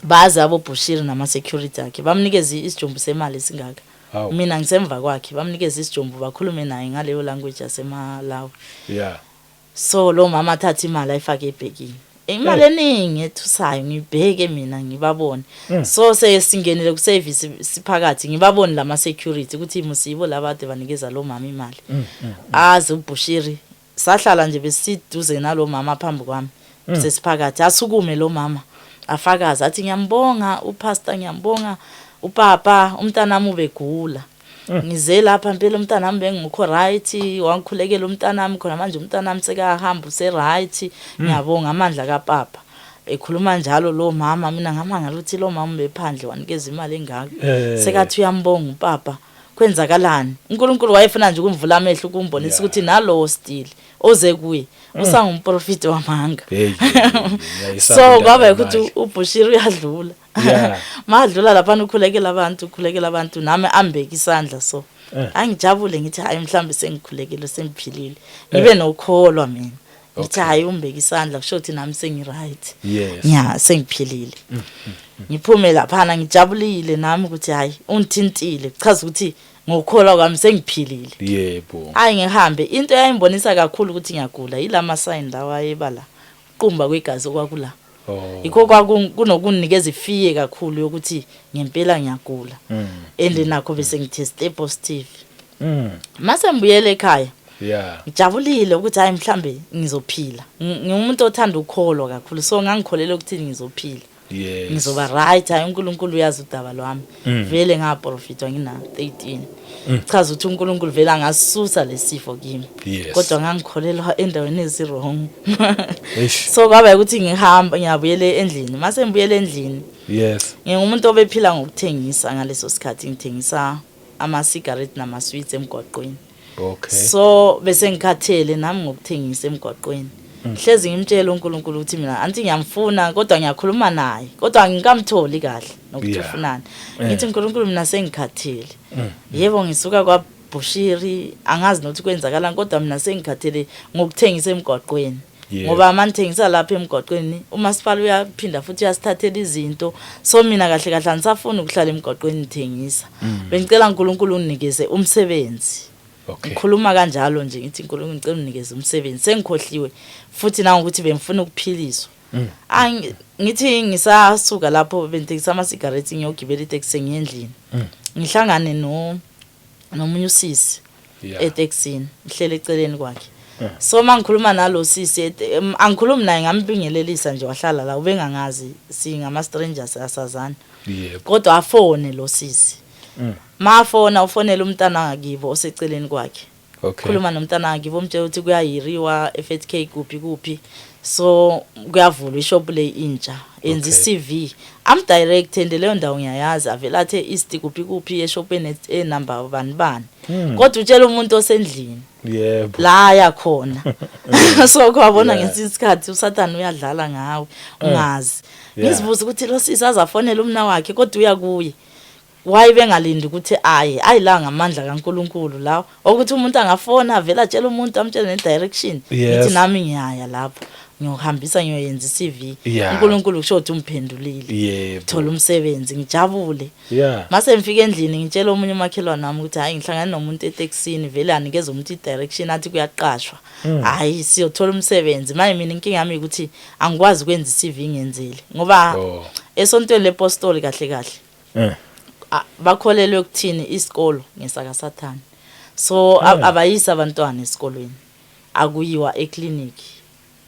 bazi aboBushiri nama security akhe bamnikeza isijumbu semali singaka. Mina ngisemva kwakhe bamnikeza isijumbu bakhulume naye ngaleyo language yaseMalawi. So lo mama athatha imali ayifake ebhekini. Imali eningi ethusayo ngibheke mina ngibabone. So sesingenele ku service siphakathi ngibabone lama security ukuthi musibo labade banikeza lo mama imali. Azi uBushiri sahlala nje besiduze nalo mama phambi kwami. Sesiphakathi asukume lo mama afakaza athi ngiyambonga upastor ngiyambonga upapa umntanami ubegula. Ngize lapha impela umntanami bengikho right wangikhulekela umntanami khona manje umntanami sekahamba use right ngiyabonga amandla kaPapa ekhuluma njalo lo mama mina ngamangala ukuthi lo mama bephandle wanikeza imali engaka sekathi uyambonga uPapa kwenzakalani uNkulunkulu wayefuna nje ukumvula amehlo ukumbonisa ukuthi nalo still oze kuye usangumprofiti wamanga. So kwaba ukuthi uBushiri uyadlula. Madlula lapha ukhulekela abantu nami ambeka isandla so angijabule ngithi hayi mhlambe sengikhulekile semphilile ngibe nokholwa mina ngithi hayi umbeka isandla kusho ukuthi nami sengi right sengiphilile. Ngiphume lapha ngijabulile nami ukuthi hayi unthintile chaza ukuthi ngokholwa kwami sengiphilile.
Yebo.
Hayi ngihambe into yayimbonisa kakhulu ukuthi ngiyagula yilama sign lawa ayebala qumba kwegazi okwakula. Ikho kunokunikeza ifiye kakhulu yokuthi ngempela ngiyagula. And nakho bese ngiteste positive. Mase mbuyele ekhaya. Ngijabulile ukuthi hayi mhlambe ngizophila. Ngiumuntu othanda ukukholwa kakhulu so ngangikholele ukuthi ngizophila. Ngizoba right hayi uNkulunkulu uyazi udaba lwami. Vele ngaprofitwa ngina 13. Chaza ukuthi uNkulunkulu vele angasisusa lesifo kimi. Kodwa ngangikholelwa endaweni ezirong. So kwaba ukuthi ngihamba ngiyabuyele endlini. Mase ngibuyele endlini. Ngingumuntu obephila ngokuthengisa ngaleso sikhathi ngithengisa ama cigarette nama sweets emgwaqweni. So bese ngikhathele nami ngokuthengisa emgwaqweni. Hlezi ngimtshela uNkulunkulu ukuthi mina anti ngiyamfuna kodwa ngiyakhuluma naye kodwa ngingamtholi kahle nokuthi ufunani. Ngithi uNkulunkulu mina sengikhathele. Yebo ngisuka kwaBushiri angazi nokuthi kwenzakalani kodwa mina sengikhathele ngokuthengisa emgwaqweni. Ngoba manithengisa lapha emgwaqweni umasipala uyaphinda futhi uyasithathela izinto so mina kahle kahle anisafuna ukuhlala emgwaqweni ngithengisa. Bengicela uNkulunkulu unginikeze umsebenzi. Ngikhuluma kanjalo nje ngithi uNkulunkulu ngicela unikeze umsebenzi sengikhohliwe futhi na ukuthi bengifuna ukuphiliswa. Ngithi ngisasuka lapho bengithengisa ama cigarettes ngiyogibela itaxi ngendlini. Ngihlangane nomunye usisi etaxini ihlele eceleni kwakhe. So mangikhuluma nalo sisi angikhulumi naye ngambingelelisa nje wahlala la ubengangazi singama strangers asazana. Kodwa afone lo sisi. Mafona ufonela umntana ngakibo oseceleni kwakhe. Khuluma nomntana ngakibo umtshela ukuthi kuyayiriwa FTK kuphi. So kuyavulwa ishop le intsha enza iCV. Am direct leyo ndawo ngiyayazi avela athe East kuphi eshopeni enumber bani. Kodwa utshela umuntu osendlini.
Yebo.
La yakhona. So kwabona ngesikhathi uSathane uyadlala ngawe ungazi. Ngizibuza ukuthi lo sisi azafonela umna wakhe kodwa uya kuye. Why bengalindi ukuthi ayila ngamandla kaNkulunkulu lawo ukuthi umuntu angafona avela atshela umuntu amtshela ne-direction ngithi nami ngiyaya lapho ngiyohambisa ngiyoyenza iCV uNkulunkulu kusho ukuthi umphendulile thola umsebenzi ngijabule. Mase ngifika endlini ngitshela omunye umakhelwane wami ukuthi hayi ngihlangana nomuntu etaxini vele anikeza umuntu i-direction athi kuyaqashwa hayi siyothola umsebenzi manje mina inkinga yami ukuthi angikwazi ukwenza iCV ngenzele ngoba esontweni lePostoli kahle bakholelwe ukuthini isikolo ngesaka Sathane. So abayisa abantwana esikolweni akuyiwa eclinic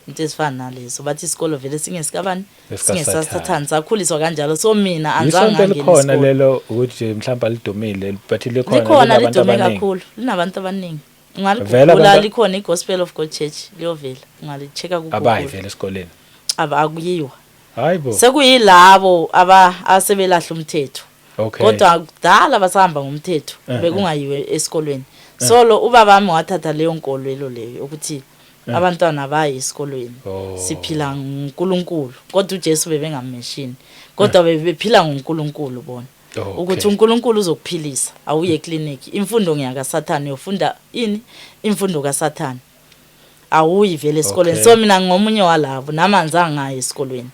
into ezifana nalezo bathi isikolo vele singesikabani singesaSathane sakhuliswa kanjalo. So mina anzange ngene isikolo
khona lelo ukuthi mhlawumbe lidumile but
likhona lidume kakhulu linabantu abaningi ungalikhumbula likhona iGospel of God Church liyovela ungalicheka ku
abayi vele esikoleni
akuyiwa
hayibo
sekuyilabo asebelahla umthetho. Kodwa kudala basahamba ngomthetho bekungayiwe esikolweni. So lo ubaba wami wathatha leyo nkolelo leyo ukuthi abantwana baye esikolweni siphila ngoNkulunkulu kodwa uJesu bebengameshini kodwa bephila ngoNkulunkulu bona ukuthi uNkulunkulu uzokuphilisa awuye eclinic imfundo ngiyaka Sathane uyofunda ini imfundo kaSathane. awuyi vele esikolweni. So mina ngomunye walabo nami anzange ngaye esikolweni.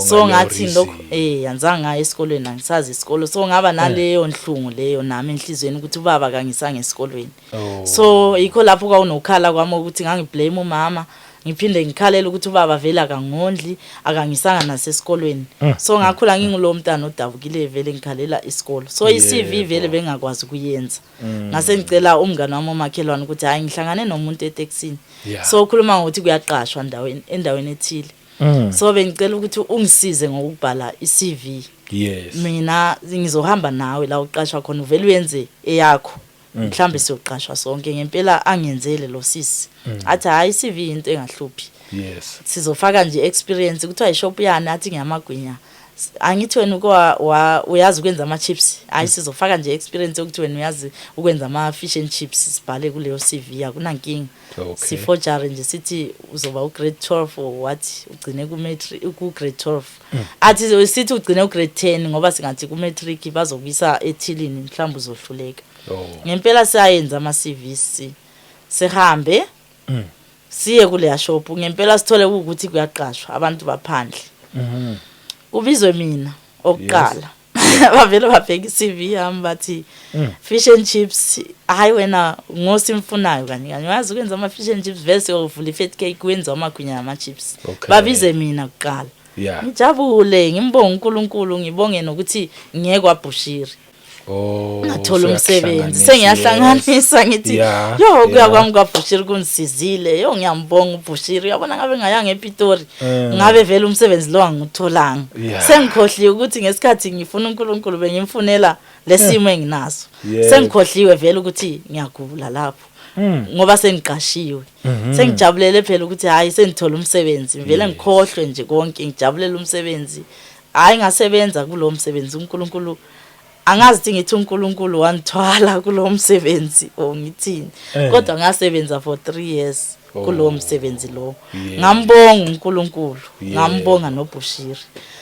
So ngathi lokho anzange ngaye esikolweni angisazi isikolo. So ngaba naleyo nhlungu leyo nami enhlizweni ukuthi ubaba kangisange esikolweni. So yikho lapho kwawunokhala kwami ukuthi ngangiblame umama ngiphinde ngikhalela ukuthi ubaba vele akangondli akangisanga nasesikolweni. So ngakhula ngingulo mntana odabukile vele ngikhalela isikolo. So iCV vele bengakwazi ukuyenza. Ngase ngicela umngane wami omakhelwane ukuthi hayi ngihlangane nomuntu eTexini. So ukhuluma ngokuthi kuyaqashwa endaweni ethile. So bengicela ukuthi ungisize ngokubhala iCV. Mina ngizohamba nawe la uqashwa khona uvele uyenze eyakho. Mhlambe siyoqashwa sonke ngempela angenzele lo sisi. Athi hayi iCV into engahluphi. Sizofaka nje experience kuthiwa ishop yani athi ngiyamagwinya. Angithi wena uyazi ukwenza ama chips. Hayi sizofaka nje experience ukuthi wena uyazi ukwenza ama fish and chips sibhale kuleyo CV yakho kunankinga. Sifojare nje sithi uzoba ugrade 12 or what ugcine ku matric ku grade 12. Athi sithi ugcine ugrade 10 ngoba singathi ku matric bazobisa ethilini mhlawumbe uzohluleka. Ngempela siyayenza ama CVC sihambe siye kule shop ngempela sithole ukuthi kuyaqashwa abantu baphandle. Ubizwe mina okuqala bavele babheka iCV yami bathi fish and chips hayi wena ngosimfunayo kanye uyazi ukwenza ama fish and chips vese uvula ifat cake wenza amagwinya ama chips. Babize mina kuqala ngijabule ngimbonga uNkulunkulu ngibonge nokuthi ngeke kwaBushiri. Ngathola umsebenzi sengiyahlanganisa ngithi yo kuya kwami kwaBushiri kunisizile yo ngiyambonga uBushiri yabona ngabe ngayanga ePitori ngabe vele umsebenzi lo angitholanga sengikhohliwe ukuthi ngesikhathi ngifuna uNkulunkulu bengimfunela lesimo enginaso sengikhohliwe vele ukuthi ngiyagula lapho ngoba sengiqashiwe sengijabulele phela ukuthi hayi sengithola umsebenzi vele ngikhohlwe nje konke ngijabulele umsebenzi hayi ngasebenza kulo msebenzi uNkulunkulu angazi ngithi uNkulunkulu wanithwala kulo msebenzi ngithini kodwa ngasebenza for 3 years kulo msebenzi lo ngambonga uNkulunkulu ngambonga noBushiri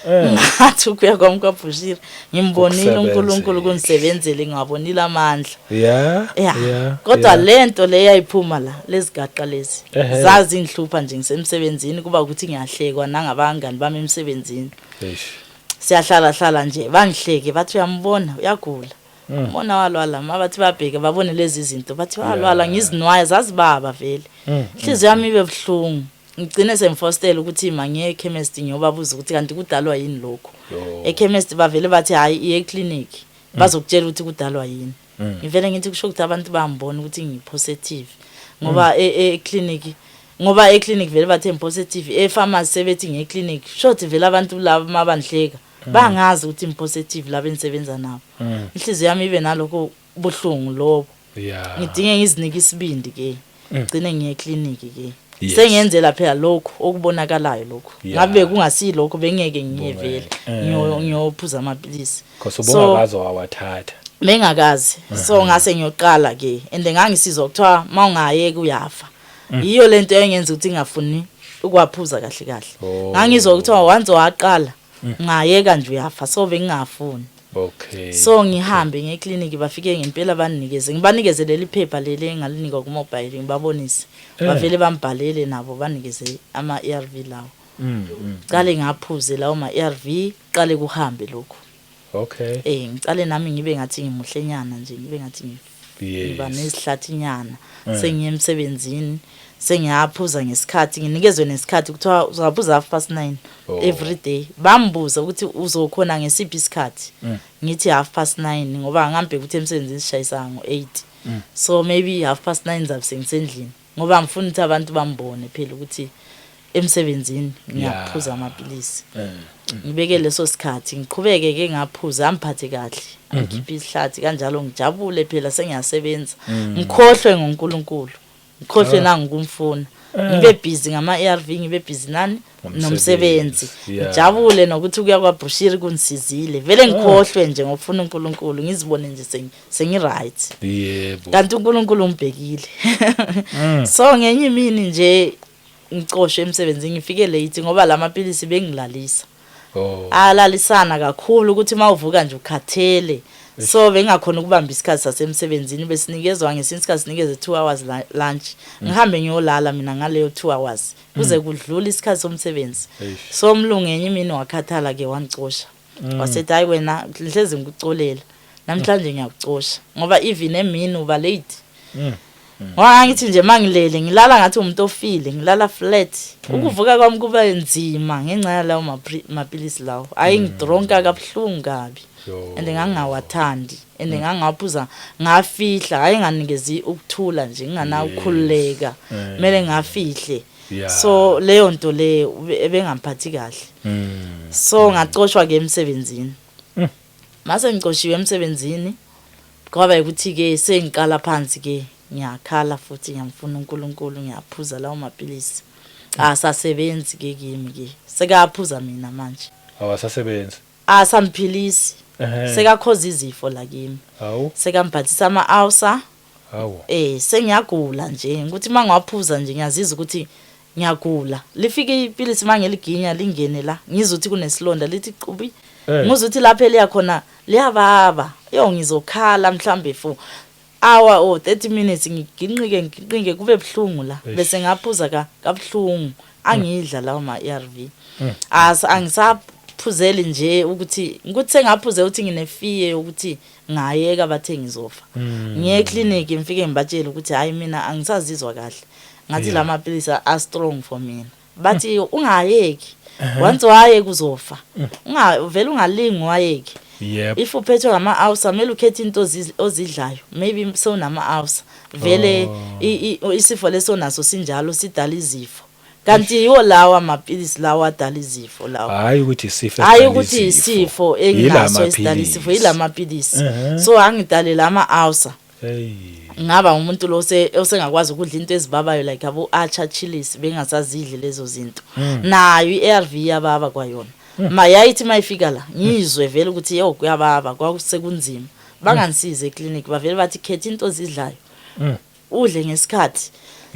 ngathi kuya kwami kwaBushiri ngimbonile uNkulunkulu kunisebenzele ngabonile amandla kodwa lento leyayiphuma la lezigaqa lezi zazi inhlupha nje ngisemsebenzini kuba ukuthi ngiyahlekwa nangabangani bami emsebenzini siyahlala nje bangihleke bathi uyambona uyagula ubona walwala mabathi babheke babone lezi zinto bathi walwala ngizinwaya zazibaba vele inhliziyo yami ibe buhlungu ngigcine semfostela ukuthi mangiye chemist ngiyobabuza ukuthi kanti kudalwa yini lokho chemist bavele bathi hayi iye clinic bazokutshela ukuthi kudalwa yini ngivele ngithi kusho ukuthi abantu bambona ukuthi ngipositive ngoba clinic vele bathe positive pharmacy sebethi ngeclinic short vele abantu laba mabanhleka bangazi ukuthi impositive laba ensebenza nabo inhliziyo yami ibe naloko buhlungu lobo ngidinge ngizinike isibindi ke gcine ngiye clinic ke sengiyenzela phela lokho okubonakalayo lokho ngabe kungasilokho bengeke ngiye vele ngiyophuza amapilisi
ubungakazi wawathatha
bengakazi so ngase ngiyoqala ke ende ngangisizwa ukuthiwa mawungayeke uyafa iyo lento engenza ukuthi ngafuni ukwaphuza kahle ngangizwa ukuthiwa once waqala ngayeka nje uyafa so bengingafuni so ngihambe ngeclinic bafike ngempela ngibanikeze leli phepha leli engalinikwa ku mobile ngibabonise bavele bambhalele nabo banikeze ama ARV lawo qale ngaphuze lawo ma ARV qale kuhambe lokho ngicale nami ngibe ngathi ngimuhlenyana nje ngibe ngathi ngiba nesihlathinyana sengiyemsebenzini sengiyaphuza ngesikhathi nginikezwe nesikhathi kuthiwa uzaphuza 9:30 every day bambuza ukuthi uzokhona ngesiphi isikhathi ngithi 9:30 ngoba ngambe ukuthi emsebenzini sishayisa ngo8 so maybe 9:30 zabe sengisendlini ngoba ngifuna ukuthi abantu bambone phela ukuthi emsebenzini ngiyaphuza amapilisi ngibeke leso sikhathi ngiqhubeke ke ngaphuza amphathe kahle ngikhipha isihlathi kanjalo ngijabule phela sengiyasebenza ngikhohlwe ngoNkulunkulu ngikhohlwe nangikumfuna ngibe busy ngama ARV ngibe busy nani nomsebenzi ngijabule nokuthi kuya kwaBushiri kunisizile vele ngikhohlwe nje ngofuna uNkulunkulu ngizibone nje sengiright kanti uNkulunkulu umbhekile so ngenye imini nje ngicoshwe emsebenzini ngifike late ngoba lamapilisi bengilalisa alalisana kakhulu ukuthi mawuvuka nje ukhathele so bengakhona ukubamba isikhathi sasemsebenzini besinikezwa ngesinye isikhathi sinikeze 2 hours lunch ngihambe ngiyolala mina ngaleyo 2 hours kuze kudlula isikhathi somsebenzi so umlungu enye imini wakhathala ke wangicosha wasethi hayi wena hleze ngikucolela namhlanje ngiyakucosha ngoba even emini uba late wangithi nje mangilele ngilala ngathi umuntu ofile ngilala flat ukuvuka kwami kuba nzima ngenxa yalawo mapilisi lawo ayingidronka kabuhlungu kabi ende ngangawathandi ende ngangaphuza ngafihla hayi nganikezi ukuthula nje ngingana ukukhuleka kumele ngafihle so leyo nto le ebengamphathi kahle so ngacoshwa ke emsebenzini mase ngicoshiwe emsebenzini kwaba ukuthi ke sengiqala phansi ke ngiyakhala futhi ngiyamfuna uNkulunkulu ngiyaphuza lawo mapilisi asasebenzi ke kimi ke sekaphuza mina manje
awasasebenzi
asamphilisi sekakhoza izifo la kimi sekamphathisa ama-ulcer sengiyagula nje ukuthi mangawaphuza nje ngiyazizwa ukuthi ngiyagula lifike ipilisi mangeliginya lingene la ngizuthi kunesilonda lithi qubi ngizuthi lapha eliya khona liyababa ngizokhala mhlambe for hour or 30 minutes ngiginqike kube buhlungu la bese ngaphuza kabuhlungu angidla lawo ma-ARV angisaphuzeli nje ukuthi sengaphuze ukuthi nginefiye ukuthi ngayeka bathe ngizofa ngiye clinic ngifike ngibatshela ukuthi hayi mina angisazizwa kahle ngathi la mapilisi are strong for mina bathi ungayeki once wayeka uzofa ungavela ungalingi wayeki if uphethwe ngama-ulcer kumele ukhethe into ozidlayo maybe sewunama-ulcer vele isifo leso naso sinjalo sidala izifo kanti yiwo lawa amapilisi lawa adala izifo lawa
hayi ukuthi isifo
isifo enginaso esidala isifo yila mapilisi so angidalela ama-ulcer ngaba umuntu lo osengakwazi ukudla into ezibabayo like abo-archer chilies bengasazidli lezo zinto nayo i-ARV yababa kwayona mayayithi mayifika la ngizwe vele ukuthi kuyababa kwakusekunzima bangangisize eclinic bavele bathi khetha into ozidlayo udle ngesikhathi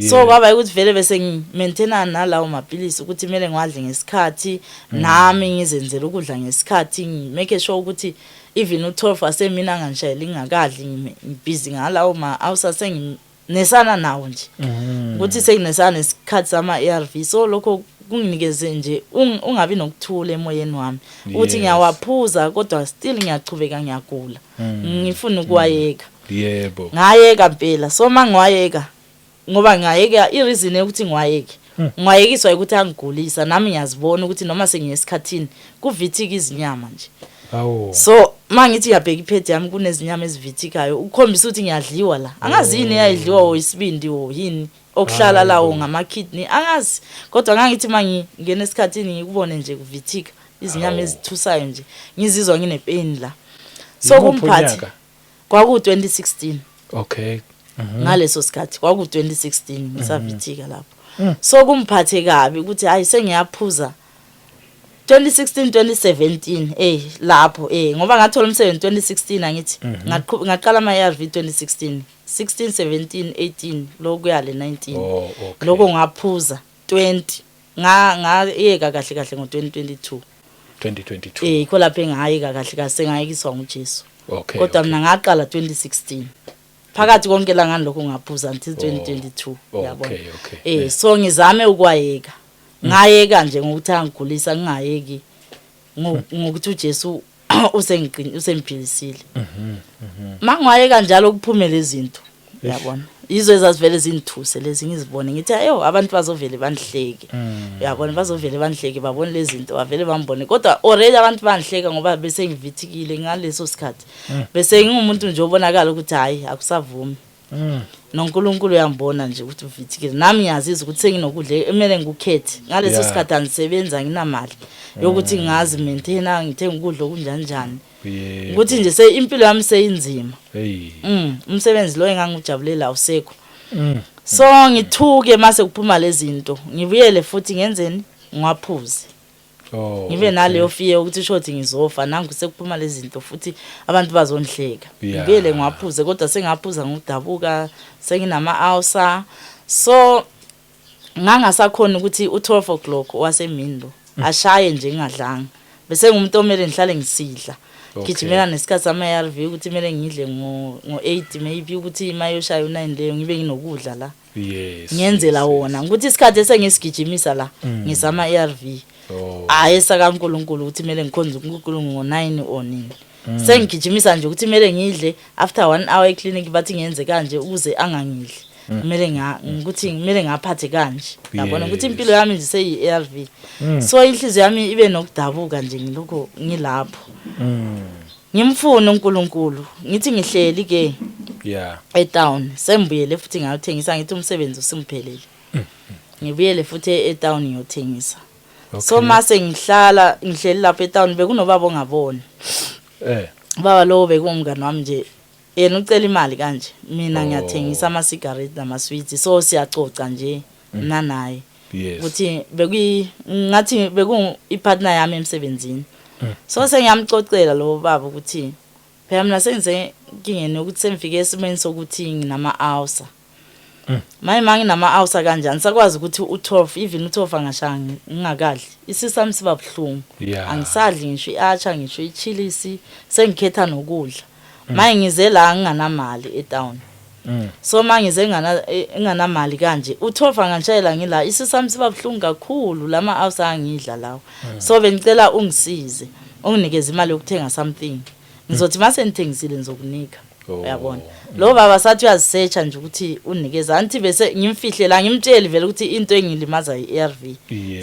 so kwaba ukuthi vele bese ngimaintaina nalawo mapilisi ukuthi kumele ngiwadle ngesikhathi nami ngizenzele ukudla ngesikhathi ngimake sure ukuthi even u12 asemina ngangishayela ingakadli ngibhizi ngalawo ma-ulcer senginesana nawo nje ukuthi senginesana nesikhathi sama-ARV so lokho kunginikeze nje ungabi nokuthula emoyeni wami ukuthi ngiyawaphuza kodwa still ngiyachubeka ngiyagula ngifuna ukuwayeka
yebo
ngayeka impela so mangiwayeka ngoba ngayeka ireason ukuthi ngiwayeke ngwayekiswa ukuthi angigulisa nami ngiyazibona ukuthi noma sengiyesikhathini kuvithika izinyama nje so mangithi ngiyabheka iphethe yami kunezinyama ezivithikayo ukukhombisa ukuthi ngiyadliwa la angazi yini eyidliwa oyisibindi yini okuhlala lawo ngama-kidney angazi kodwa ngangithi mangingena esikhathini ngikubone nje kuvithika izinyama ezithusayo nje ngizizwa nginepain la so kumphathi kwaku-2016
okay
ngaleso sikhathi kwaku-2016 ngisavithika lapho so kumphathe kabi ukuthi hayi sengiyaphuza 2016 2017 lapho ngoba ngathola umsebenzi 2016 angithi ngaqala ama-ARV 2016 16 17 18 lokuyale 19 lokho ngaphuza 20 ngayeka kahle ngo-2022 kho lapho engayeka kahle sengayekiswa nguJesu kodwa mina ngaqala 2016 phakathi konke la ngani lokho ngaphuza until 2022 yabona so ngizame ukwayeka ngayeka nje ngokuthi angigulisa ngingayeki ngokuthi uJesu usengiphilisile mangwayeka njalo kuphume lezi zinto yabona izo ezazivele zingithuse lezi ngizibone ngithi abantu bazovele bandihleke yabona bazovele bandihleke babone lezi zinto bavele bambone kodwa already abantu bandihleka ngoba bese ngivithikile ngaleso sikhathi bese ngingumuntu nje obonakala ukuthi hayi akusavumi noNkulunkulu uyambona nje ukuthi uvithikile nami ngiyazizwa ukuthi senginokudla emele ngikukhethe ngaleso sikhathi angisebenza nginamali yokuthi ngazi maintaina ngithenga ukudla okunjani ukuthi nje impilo yami seyinzima umsebenzi lo engangijabulela awusekho so ngithuke mase kuphuma lezi zinto ngibuyele futhi ngenzeni ngwaphuze ngibe naleyo fear ukuthi shothi ngizofa nangu sekuphuma lezi zinto futhi abantu bazondihleka ngibuyele ngwaphuze kodwa sengaphuza ngokudabuka senginama-ulcer so ngangasakhona ukuthi u12 o'clock wasemini lo ashaye nje ngingadlanga bese ngumuntu omele ngihlale ngisidla gijimela nesikhathi sama-ARV ukuthi kumele ngidle ngo-8 maybe ukuthi imayoshaya u9 leyo ngibe nginokudla la ngiyenzela wona ukuthi isikhathi esengisigijimisa la ngisama-ARV hayi esakaNkulunkulu ukuthi kumele ngikhonze uNkulunkulu ngo9 or nini sengigijimisa nje ukuthi kumele ngidle after 1 hour eclinic bathi ngiyenze kanje ukuze angangidli kumele ngaphathe kanje yabona ukuthi impilo yami nje seyi-ARV so inhliziyo yami ibe nokudabuka nje ngilokho ngilapho ngimfuna uNkulunkulu ngithi ngihleli ke etown sembuyele futhi ngayothengisa ngithi umsebenzi usingiphelele ngibuyele futhi etown ngiyothengisa so mase ngihleli lapha etown bekunobaba ongaboni baba lo bekungani wami nje yena ucela imali kanje mina ngiyathengisa ama cigarette nama sweets so siyacoca nje nanaye ukuthi ngathi ipartner yami emsebenzini so sengiyamcocela lo baba ukuthi phela mina sengize ngingene ukuthi semfike esimeni sokuthi nginama ulcer manje nginama ulcer kanjani sakwazi ukuthi u12 angashanga ngingakadli isisami siba buhlungu angisadli ngisho iacha ngisho ichilisi sengikhetha nokudla manje ngize la nginganamali etown so manje ngize nginganamali kanje u12 angashayela ngila isisami siba buhlungu kakhulu lama ulcer angidla lawo so bengicela ungisize unginikeze imali yokuthenga something ngizothi mase ngithengisile ngizokunika uyabona lo baba sathi uyazisearcha nje ukuthi unikeza anti bese ngimfihle la ngimtsheli vele ukuthi into engilimaza i-ARV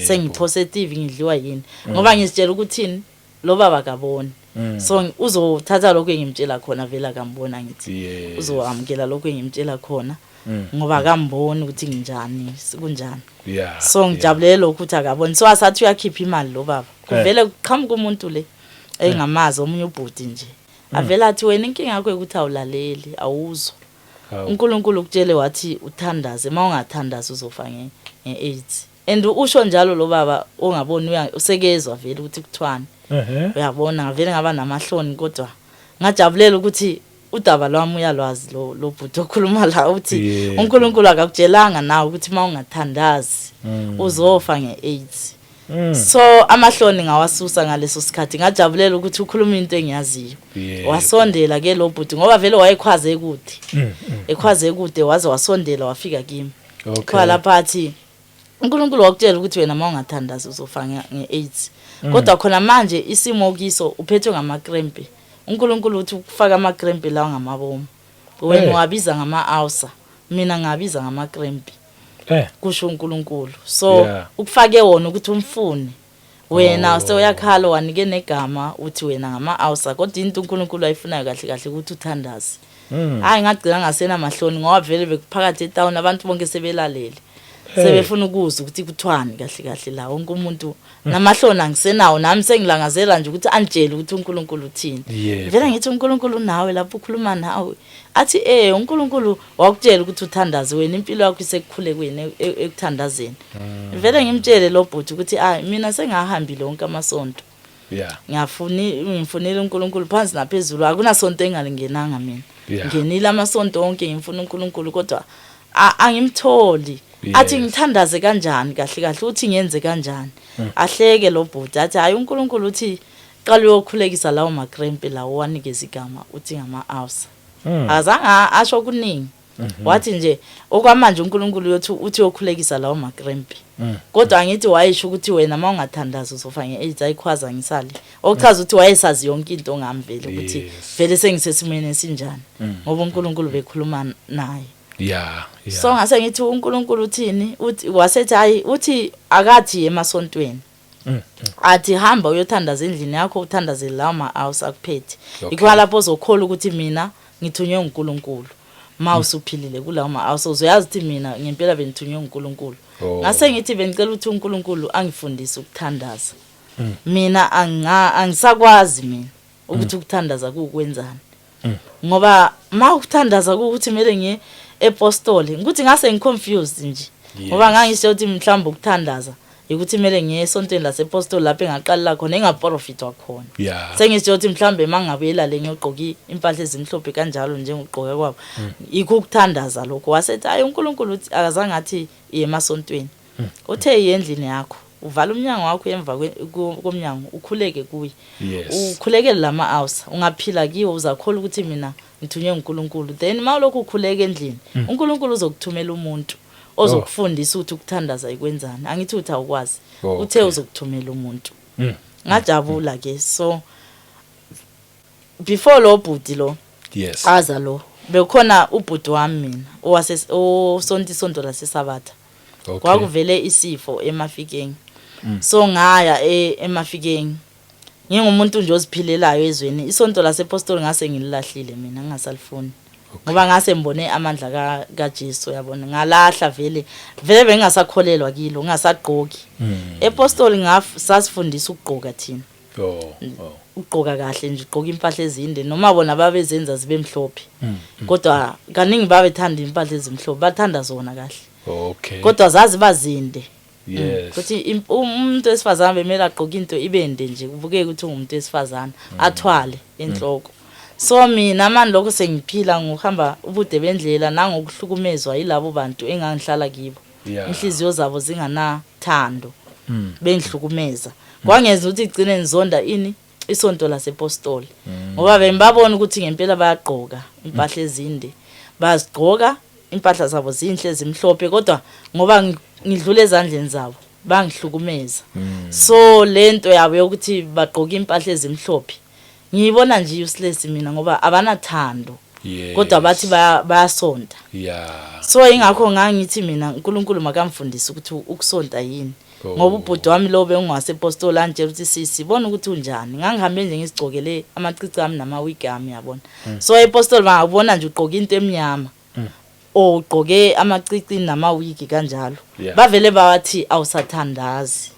sengipositive ngidliwa yini ngoba ngisitshela ukuthini lo baba kaboni so uzothatha lokho engimtshela khona vele akambona ngithi uzoamkela lokho engimtshela khona ngoba akamboni ukuthi nginjani kunjani so ngijabulele lokho ukuthi akaboni so asathi uyakhipha imali lo baba kuvele kuqhamuka umuntu le engamazi omunye ubhudi nje avela athi wena inkinga yakho ukuthi awulaleli awuzwa uNkulunkulu ukutshele wathi uthandaze mawungathandaza uzofa nge-AIDS and usho njalo lo baba ongaboni usekezwa vele ukuthi kuthwani uyabona ngavele ngaba namahloni kodwa ngajabulela ukuthi udaba lwami uyalwazi lo bhuti okhuluma la uthi uNkulunkulu akakutshelanga nawe ukuthi mawungathandazi uzofa nge-AIDS so amahloni ngawasusa ngaleso sikhathi ngajabulela ukuthi ukhuluma into engiyaziyo wasondela ke lo bhuti ngoba vele wayekhwaze kude waze wasondela wafika kimi kwa lapha athi uNkulunkulu wakutshela ukuthi wena mawungathandazi uzofa nge-AIDS kodwa khona manje isimo kiso uphethwe ngamakrempe uNkulunkulu uthi ukufaka amakrempe lawo ngamabomu wena wabiza ngama-ulcer mina ngabiza ngamakrempe kusho uNkulunkulu so ukufake wona ukuthi umfune wena sewuyakhala wanike negama uthi wena ngama-ulcer kodwa into uNkulunkulu ayifunayo kahle kahle ukuthi uthandaze hayi ngagcina ngasena mahloni ngoba vele bekuphakathi etown abantu bonke sebelalele sebefuna ukuzwa ukuthi kuthwani kahle kahle la wonke umuntu namahloni angisenawo nami sengilangazela nje ukuthi anitshele ukuthi uNkulunkulu uthini vele ngithi uNkulunkulu nawe lapho ukhuluma nawe athi uNkulunkulu wakutshela ukuthi uthandaze wena impilo yakho isekukhulekweni ekuthandazeni vele ngimtshele lo bhuti ukuthi mina sengahambile wonke amasonto ngifunile uNkulunkulu phansi naphezulu akunasonto engalingenanga mina ngenile amasonto onke ngimfuna uNkulunkulu kodwa angimtholi athi ngithandaze kanjani kahle kahle uthi ngiyenze kanjani ahleke lo bhuti athi hayi uNkulunkulu uthi qala uyokhulekisa lawo makrempe lawo wanikeza igama uthi ngama-ulcer azange asho kuningi wathi nje okwamanje uNkulunkulu uthi uyokhulekisa lawo makrempe kodwa angithi wayisho ukuthi wena mawungathandaza uzofa nge-AIDS ayikhwaza ngisali okuchaza ukuthi wayesazi yonke into ngamvele ukuthi vele sengisesimweni esinjani ngoba uNkulunkulu bekhuluma naye so ngase ngithi uNkulunkulu uthini uthi wasethi hayi uthi akathi emasontweni athi hamba uyothandaza endlini yakho uthandazele lawo ma-ulcer akuphethe ikho lapho uzokhola ukuthi mina ngithunywe uNkulunkulu mawusuphilile kulawo ma-ulcer uzoyazi ukuthi mina ngempela benithunywe uNkulunkulu ngase ngithi bengicela ukuthi uNkulunkulu angifundise ukuthandaza mina angisakwazi mina ukuthi ukuthandaza kukwenzani ngoba mawukuthandaza ukuthi kumele ngiye epostoli ukuthi ngase ngiconfused nje ngoba ngangisho ukuthi mhlawumbe ukuthandaza ukuthi kumele ngiye esontweni lasepostoli lapho engaqala khona engaprofitwa khona sengisho ukuthi mhlawumbe mangabuyela le ngiyogqoka impahla ezimhlophe kanjalo njengogqoka kwabo yikho ukuthandaza lokho wasethi hayi uNkulunkulu uthi akazange athi emasontweni uthe endlini yakho uvala umnyango wakho emva komnyango ukhuleke kuye
Yes.
ukhulekele lama hours ungaphila kiwo uzakhola ukuthi mina ngithunywe uNkulunkulu then mawulokhu ukhuleka endlini uNkulunkulu uzokuthumela umuntu ozokufundisa ukuthi ukuthandaza ikwenzani angithi uthi awukwazi uthe uzokuthumela umuntu ngajabula ke so before lo bhuti lo
Yes.
aza lo bekhona ubhuti wami mina osonto laseSabatha kwakuvele isifo eMafikeng so ngaya eMafikeng ngingumuntu nje oziphilelayo ezweni isonto lasePostoli ngase ngililahlile mina ngingasalifuni ngoba ngase ngibone amandla kaJesu yabona ngalahla vele bengingasakholelwa kilo ngingasagqoki ePostoli sasifundisa ukugqoka thina ugqoka kahle nje ugqoka impahla ezinde noma bona babezenza zibe mhlophe kodwa kaningi babethanda impahla ezimhlophe bathanda zona kahle kodwa zazi bazinde ukuthi umuntu wesifazana bemela agqoka into ibende nje kubukeke ukuthi ungumuntu wesifazana athwale enhloko so mina manje lokho sengiphila ngokuhamba ubude bendlela nangokuhlukumezwa yilabo bantu engangihlala kibo inhliziyo zabo zinganathando bengihlukumeza kwangenza ukuthi igcine nizonda isonto lasePostoli ngoba bengibabona ukuthi ngempela bayagqoka impahla ezinde bazigqoka impahla zabo zinhle zimhlophe kodwa ngoba ngidlule ezandleni zabo bangihlukumeza so lento yabo yokuthi bagqoka impahla ezimhlophe ngiyibona nje useless mina ngoba abanathando kodwa bathi bayasonta so ingakho ngangithi mina uNkulunkulu makamfundise ukuthi ukusonta yini ngoba ubhuti wami lo bengasePostoli anje uthi sisibona ukuthi unjani ngangihambe nje ngisigcokele amacici ami namawigi ami yabona so ePostoli bangabona nje ugqoka into emnyama ugqoke amacici namawigi kanjalo bavele bawathi awusathandazi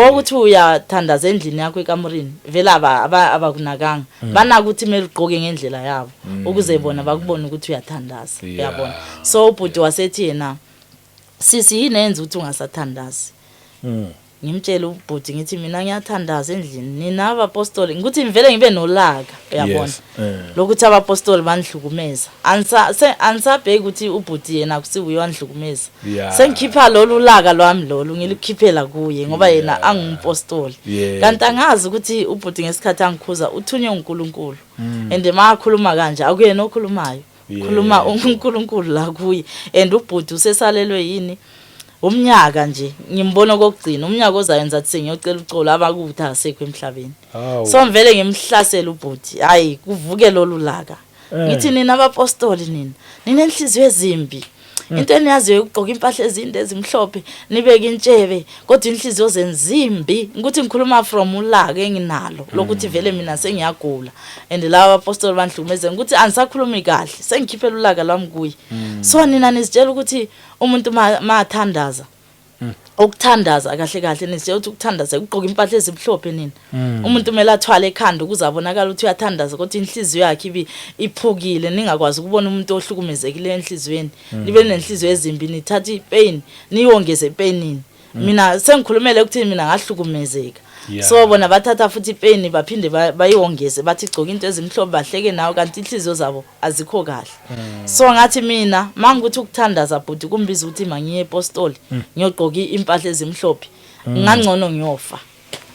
ukuthi uyathandaza endlini yakho ekamurini vele abakunakanga banaka ukuthi kumele ugqoke ngendlela yabo ukuze bona bakubone ukuthi uyathandaza yabona so ubhuti wasethi yena sisi yini enza ukuthi ungasathandazi ngimtshela ubhuti ngithi mina ngiyathandaza endlini nina abaPostoli ngikuthi ngivele ngibe nolaka uyabona lokuthi abaPostoli banihlukumeza ansabheki ukuthi ubhuti yena kusibuye wanihlukumeza sengikhipha lolu laka lwami lolu ngilikhiphela kuye ngoba yena angumpostoli kanti angazi ukuthi ubhuti ngesikhathi angikhuza uthunywe uNkulunkulu and makhuluma kanje akuyena okhulumayo khuluma uNkulunkulu la kuye and ubhuti usesalelwe yini umnyaka nje ngimbona kokugcina umnyaka ozayenza ukuthi ngiyocela uxolo abakuthi asekho emhlabeni so ngivele ngimhlasela ubhuti hayi kuvuke lolu laka ngithi nina abaPostoli nina enhliziyo ezimbi into eniyaziyo ukugqoka impahla ezinde ezimhlophe nibeke intshebe kodwa inhliziyo zenzimbi ukuthi ngikhuluma from ulaka enginalo lokuthi vele mina sengiyagula and laba abaPostoli banhlukumeze ukuthi angisakhulumi kahle sengikhiphela ulaka lwami kuye so nina nizitshela ukuthi umuntu mathandaza ukuthandaza kahle kahle nisitshela ukuthi ukuthandaza ukugqoka impahla ezimhlophe nina umuntu kumele athwale ekhanda ukuze abonakala ukuthi uyathandaza kodwa inhliziyo yakhe iphukile ningakwazi ukubona umuntu ohlukumezekile enhlizweni libe nenhliziyo ezimbi nithatha ipain niwongeze ipainini mina sengikhulumele ukuthi mina ngahlukumezeka so bona bathatha futhi ipain baphinde bayiwongeze bathi gcoka into ezimhlophe bahleke nawo kanti inhliziyo zabo azikho kahle so ngathi mina mangikuthi ukuthandaza bhuti kumbiza ukuthi mangiye ePostoli ngiyogqoka impahla ezimhlophe ngangcono ngiyofa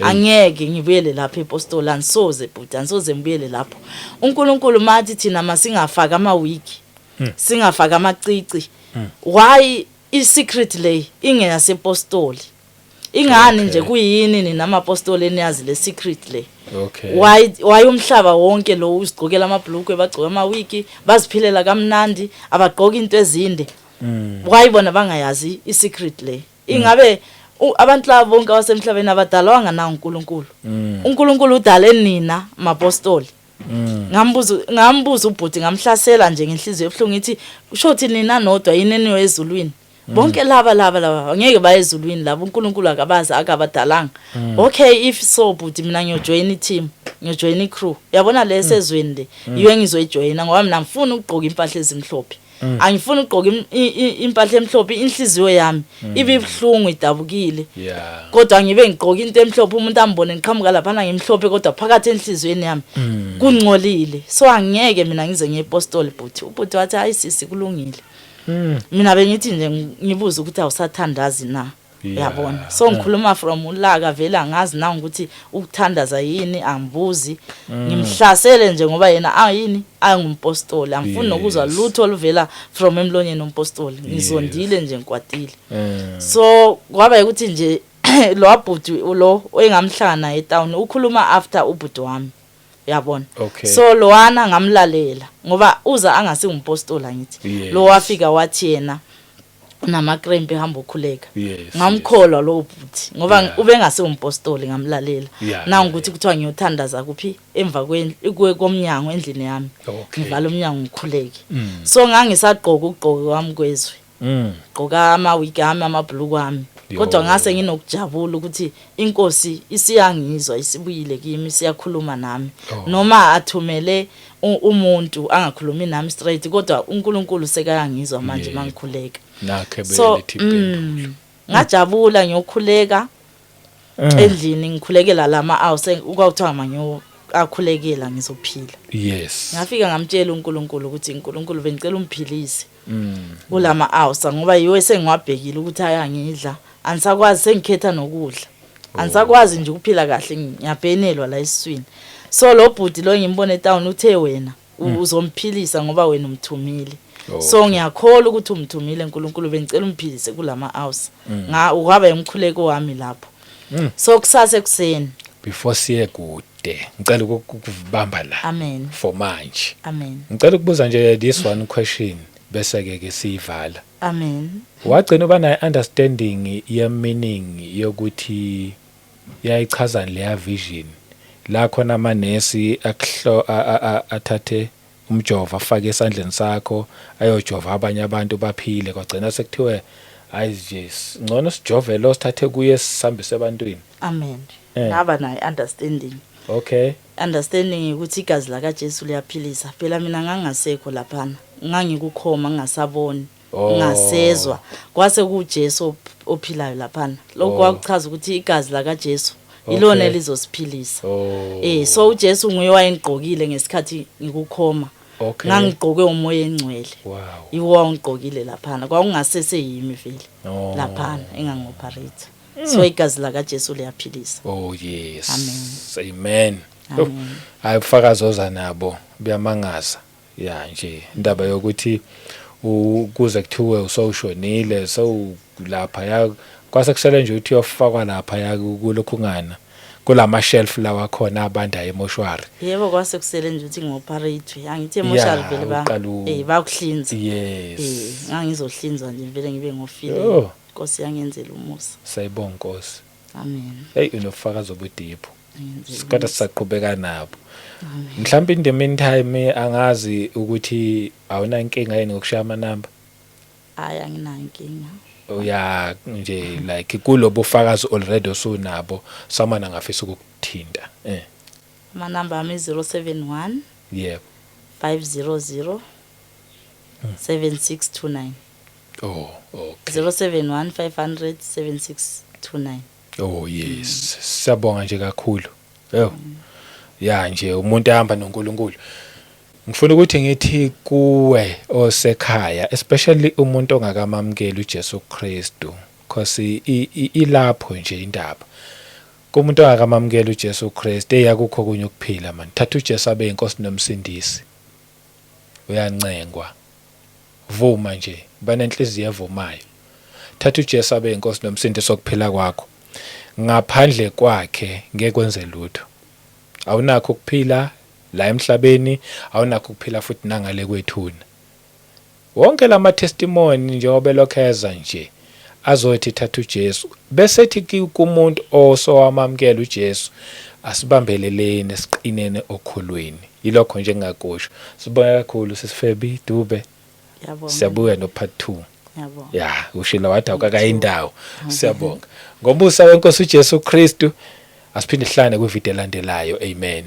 angeke ngibuyele lapha ePostoli ansoze bhuti ansoze ngibuyele lapho uNkulunkulu mathi thina masingafaka amawiki singafaka amacici why isecret lay ingeyasePostoli ingani nje kuyini nina amaPostoli eniyazi le secret le why umhlaba wonke lo usigqokela amabhlukwe bagcoka amawiki baziphilela kamnandi abagqoka into ezinde why bona bangayazi isecret le ingabe abantu labo bonke abasemhlabeni abadalwanga na uNkulunkulu uNkulunkulu udale nina maPostoli ngambuza ubhuti ngamhlasela nje ngenhliziyo ebuhlungu ngithi ushothi nina nodwa yini ezulwini bonke laba ngeke baye ezulwini labo uNkulunkulu akabazi akabadalanga okay if so bhuti mina ngiyojoin team ngiyojoin crew yabona lesezweni le yiwe ngizoyijoina ngoba mina ngifuna ukugqoka impahla ezimhlophe angifuni ukugqoka impahla emhlophe inhliziyo yami ibibhlungu idabukile kodwa ngibe ngigqoka into emhlophe umuntu ambone ngiqhamuka lapha ngimhlophe kodwa phakathi enhliziyweni yami kungcolile so angeke mina ngize ngePostoli bhuti ubhuti wathi hayi sisi kulungile mina bengithi nje ngibuza ukuthi awusathandazi na yabona so ngikhuluma from ulaka vele angazi na ukuthi ukuthandaza yini angibuzi ngimhlasele nje ngoba yena ayini angumpostoli angifuni nokuzwa lutho oluvela from emlonyeni ompostoli ngizondile nje ngikwatile so kwaba ukuthi nje lo abhuti lo engamhlana eTown ukhuluma after ubhuti wami yabona so lowana ngamlalela ngoba uza angasi umpostoli angithi lo wafika wathi yena namakrempe hamba ukhuleka ngamkholwa lo bhuti ngoba ubengase umpostoli ngamlalela na ukuthi kuthiwa ngiyothandaza kuphi emva komnyango endlini yami ngivala umnyango ngikhuleke so ngangisagqoka ugqoke wami kwezwe gqoka amawigi ami amabhuluku ami kodwa ngase nginokujabula ukuthi inkosi isiyangizwa isibuyile kimi siyakhuluma nami noma athumele umuntu angakhulumi nami straight kodwa uNkulunkulu sekayangizwa manje mangikhuleka so ngajabula ngiyokhuleka endlini ngikhulekela lama house ukwakuthiwa manyo akhulekela ngizophila ngafika ngamtshela uNkulunkulu ukuthi uNkulunkulu bengicela umphilise kulama house ngoba yiwe sengiwabhekile ukuthi ayangidla anisakwazi sengikhetha nokudla anisakwazi nje ukuphila kahle ngiyabhenelwa la esiswini so lo bhuti lo ngimbone eTown uthe wena uzomphilisa ngoba wena umthumile so ngiyakholwa ukuthi umthumile uNkulunkulu bengicela umphilise kulama house ukwaba emkhuleko wami lapho so kusasa ekuseni
before siye kude ngicela ukubamba la
amen
for manje
amen
ngicela ukubuza nje this one question bese ke siyivala
amen
wagcina uba na understanding ye meaning yokuthi yayichaza leya vision la khona amanesi athathe umjova afake esandleni sakho ayojova abanye abantu baphile kwagcina sekuthiwe hayi nje ngcono sijove lo sithathe kuye sihambise ebantwini
amen ngaba nayo understanding understanding ukuthi igazi laka Jesu liyaphilisa phela mina ngangasekho laphana ngangikukhoma ngingasaboni ngasezwa kwase kuJesu ophilayo laphana lokho kwakuchaza ukuthi igazi laka Jesu ilona elizosiphilisa so uJesu nguye wayengigqokile ngesikhathi ngikukhoma ngangigqoke umoya engcwele yiwo wangigqokile laphana kwakungasese yimi vele laphana engangoperate so igazi laka Jesu liyaphilisa
yes amen ayifakazoza nabo biyamangaza nje indaba yokuthi ukuze kuthiwe usoshonile so lapha ya kwase kusele nje uthi uyofakwa lapha ya kulokhungana kulama shelf lawa khona abanda emoshwari
yebo kwase kusele nje uthi ngoperate angithi emoshwari vele bakuhlinza ngangizohlinzwa nje vele ngibe ngofile Nkosi yangenzela umusa
sayibonga Nkosi
amen
unofakazi obudipho sikade sisaqhubeka nabo mhlawumbe in the meantime angazi ukuthi awuna inkinga yini ngokushaya amanamba
anginayo inkinga
nje like kulobo ufakazi already osunabo someone angafisa ukukuthinta
amanamba ami 071 500 7629
okay
071 500 7629
yes siyabonga nje kakhulu nje umuntu ehamba noNkulunkulu ngifuna ukuthi ngithi kuwe osekhaya especially umuntu ongakamamukeli uJesu Kristu because ilapho nje indaba kumuntu ongakamamukeli uJesu Kristu eyakukho kunye ukuphila man thatha uJesu abe inkosi nomsindisi uyancengwa vuma nje banenhliziyo evumayo thatha uJesu abe inkosi nomsindisi sokuphila kwakho ngaphandle kwakhe ngeke kwenze lutho awunakho ukuphila la emhlabeni awunakho ukuphila futhi nangale kwethuna wonke lama testimony njengoba lokheza nje azothi thatha uJesu bese ethi kumuntu osowamamukela uJesu asibambelelene siqinene okholweni yilokho nje engakusho sibonga kakhulu sisifebi Dube siyabuya no part 2 ushila wathi akakayindawo siyabonga ngombuso weNkosi uJesu Kristu asiphinde sihlane kwivideo elandelayo amen.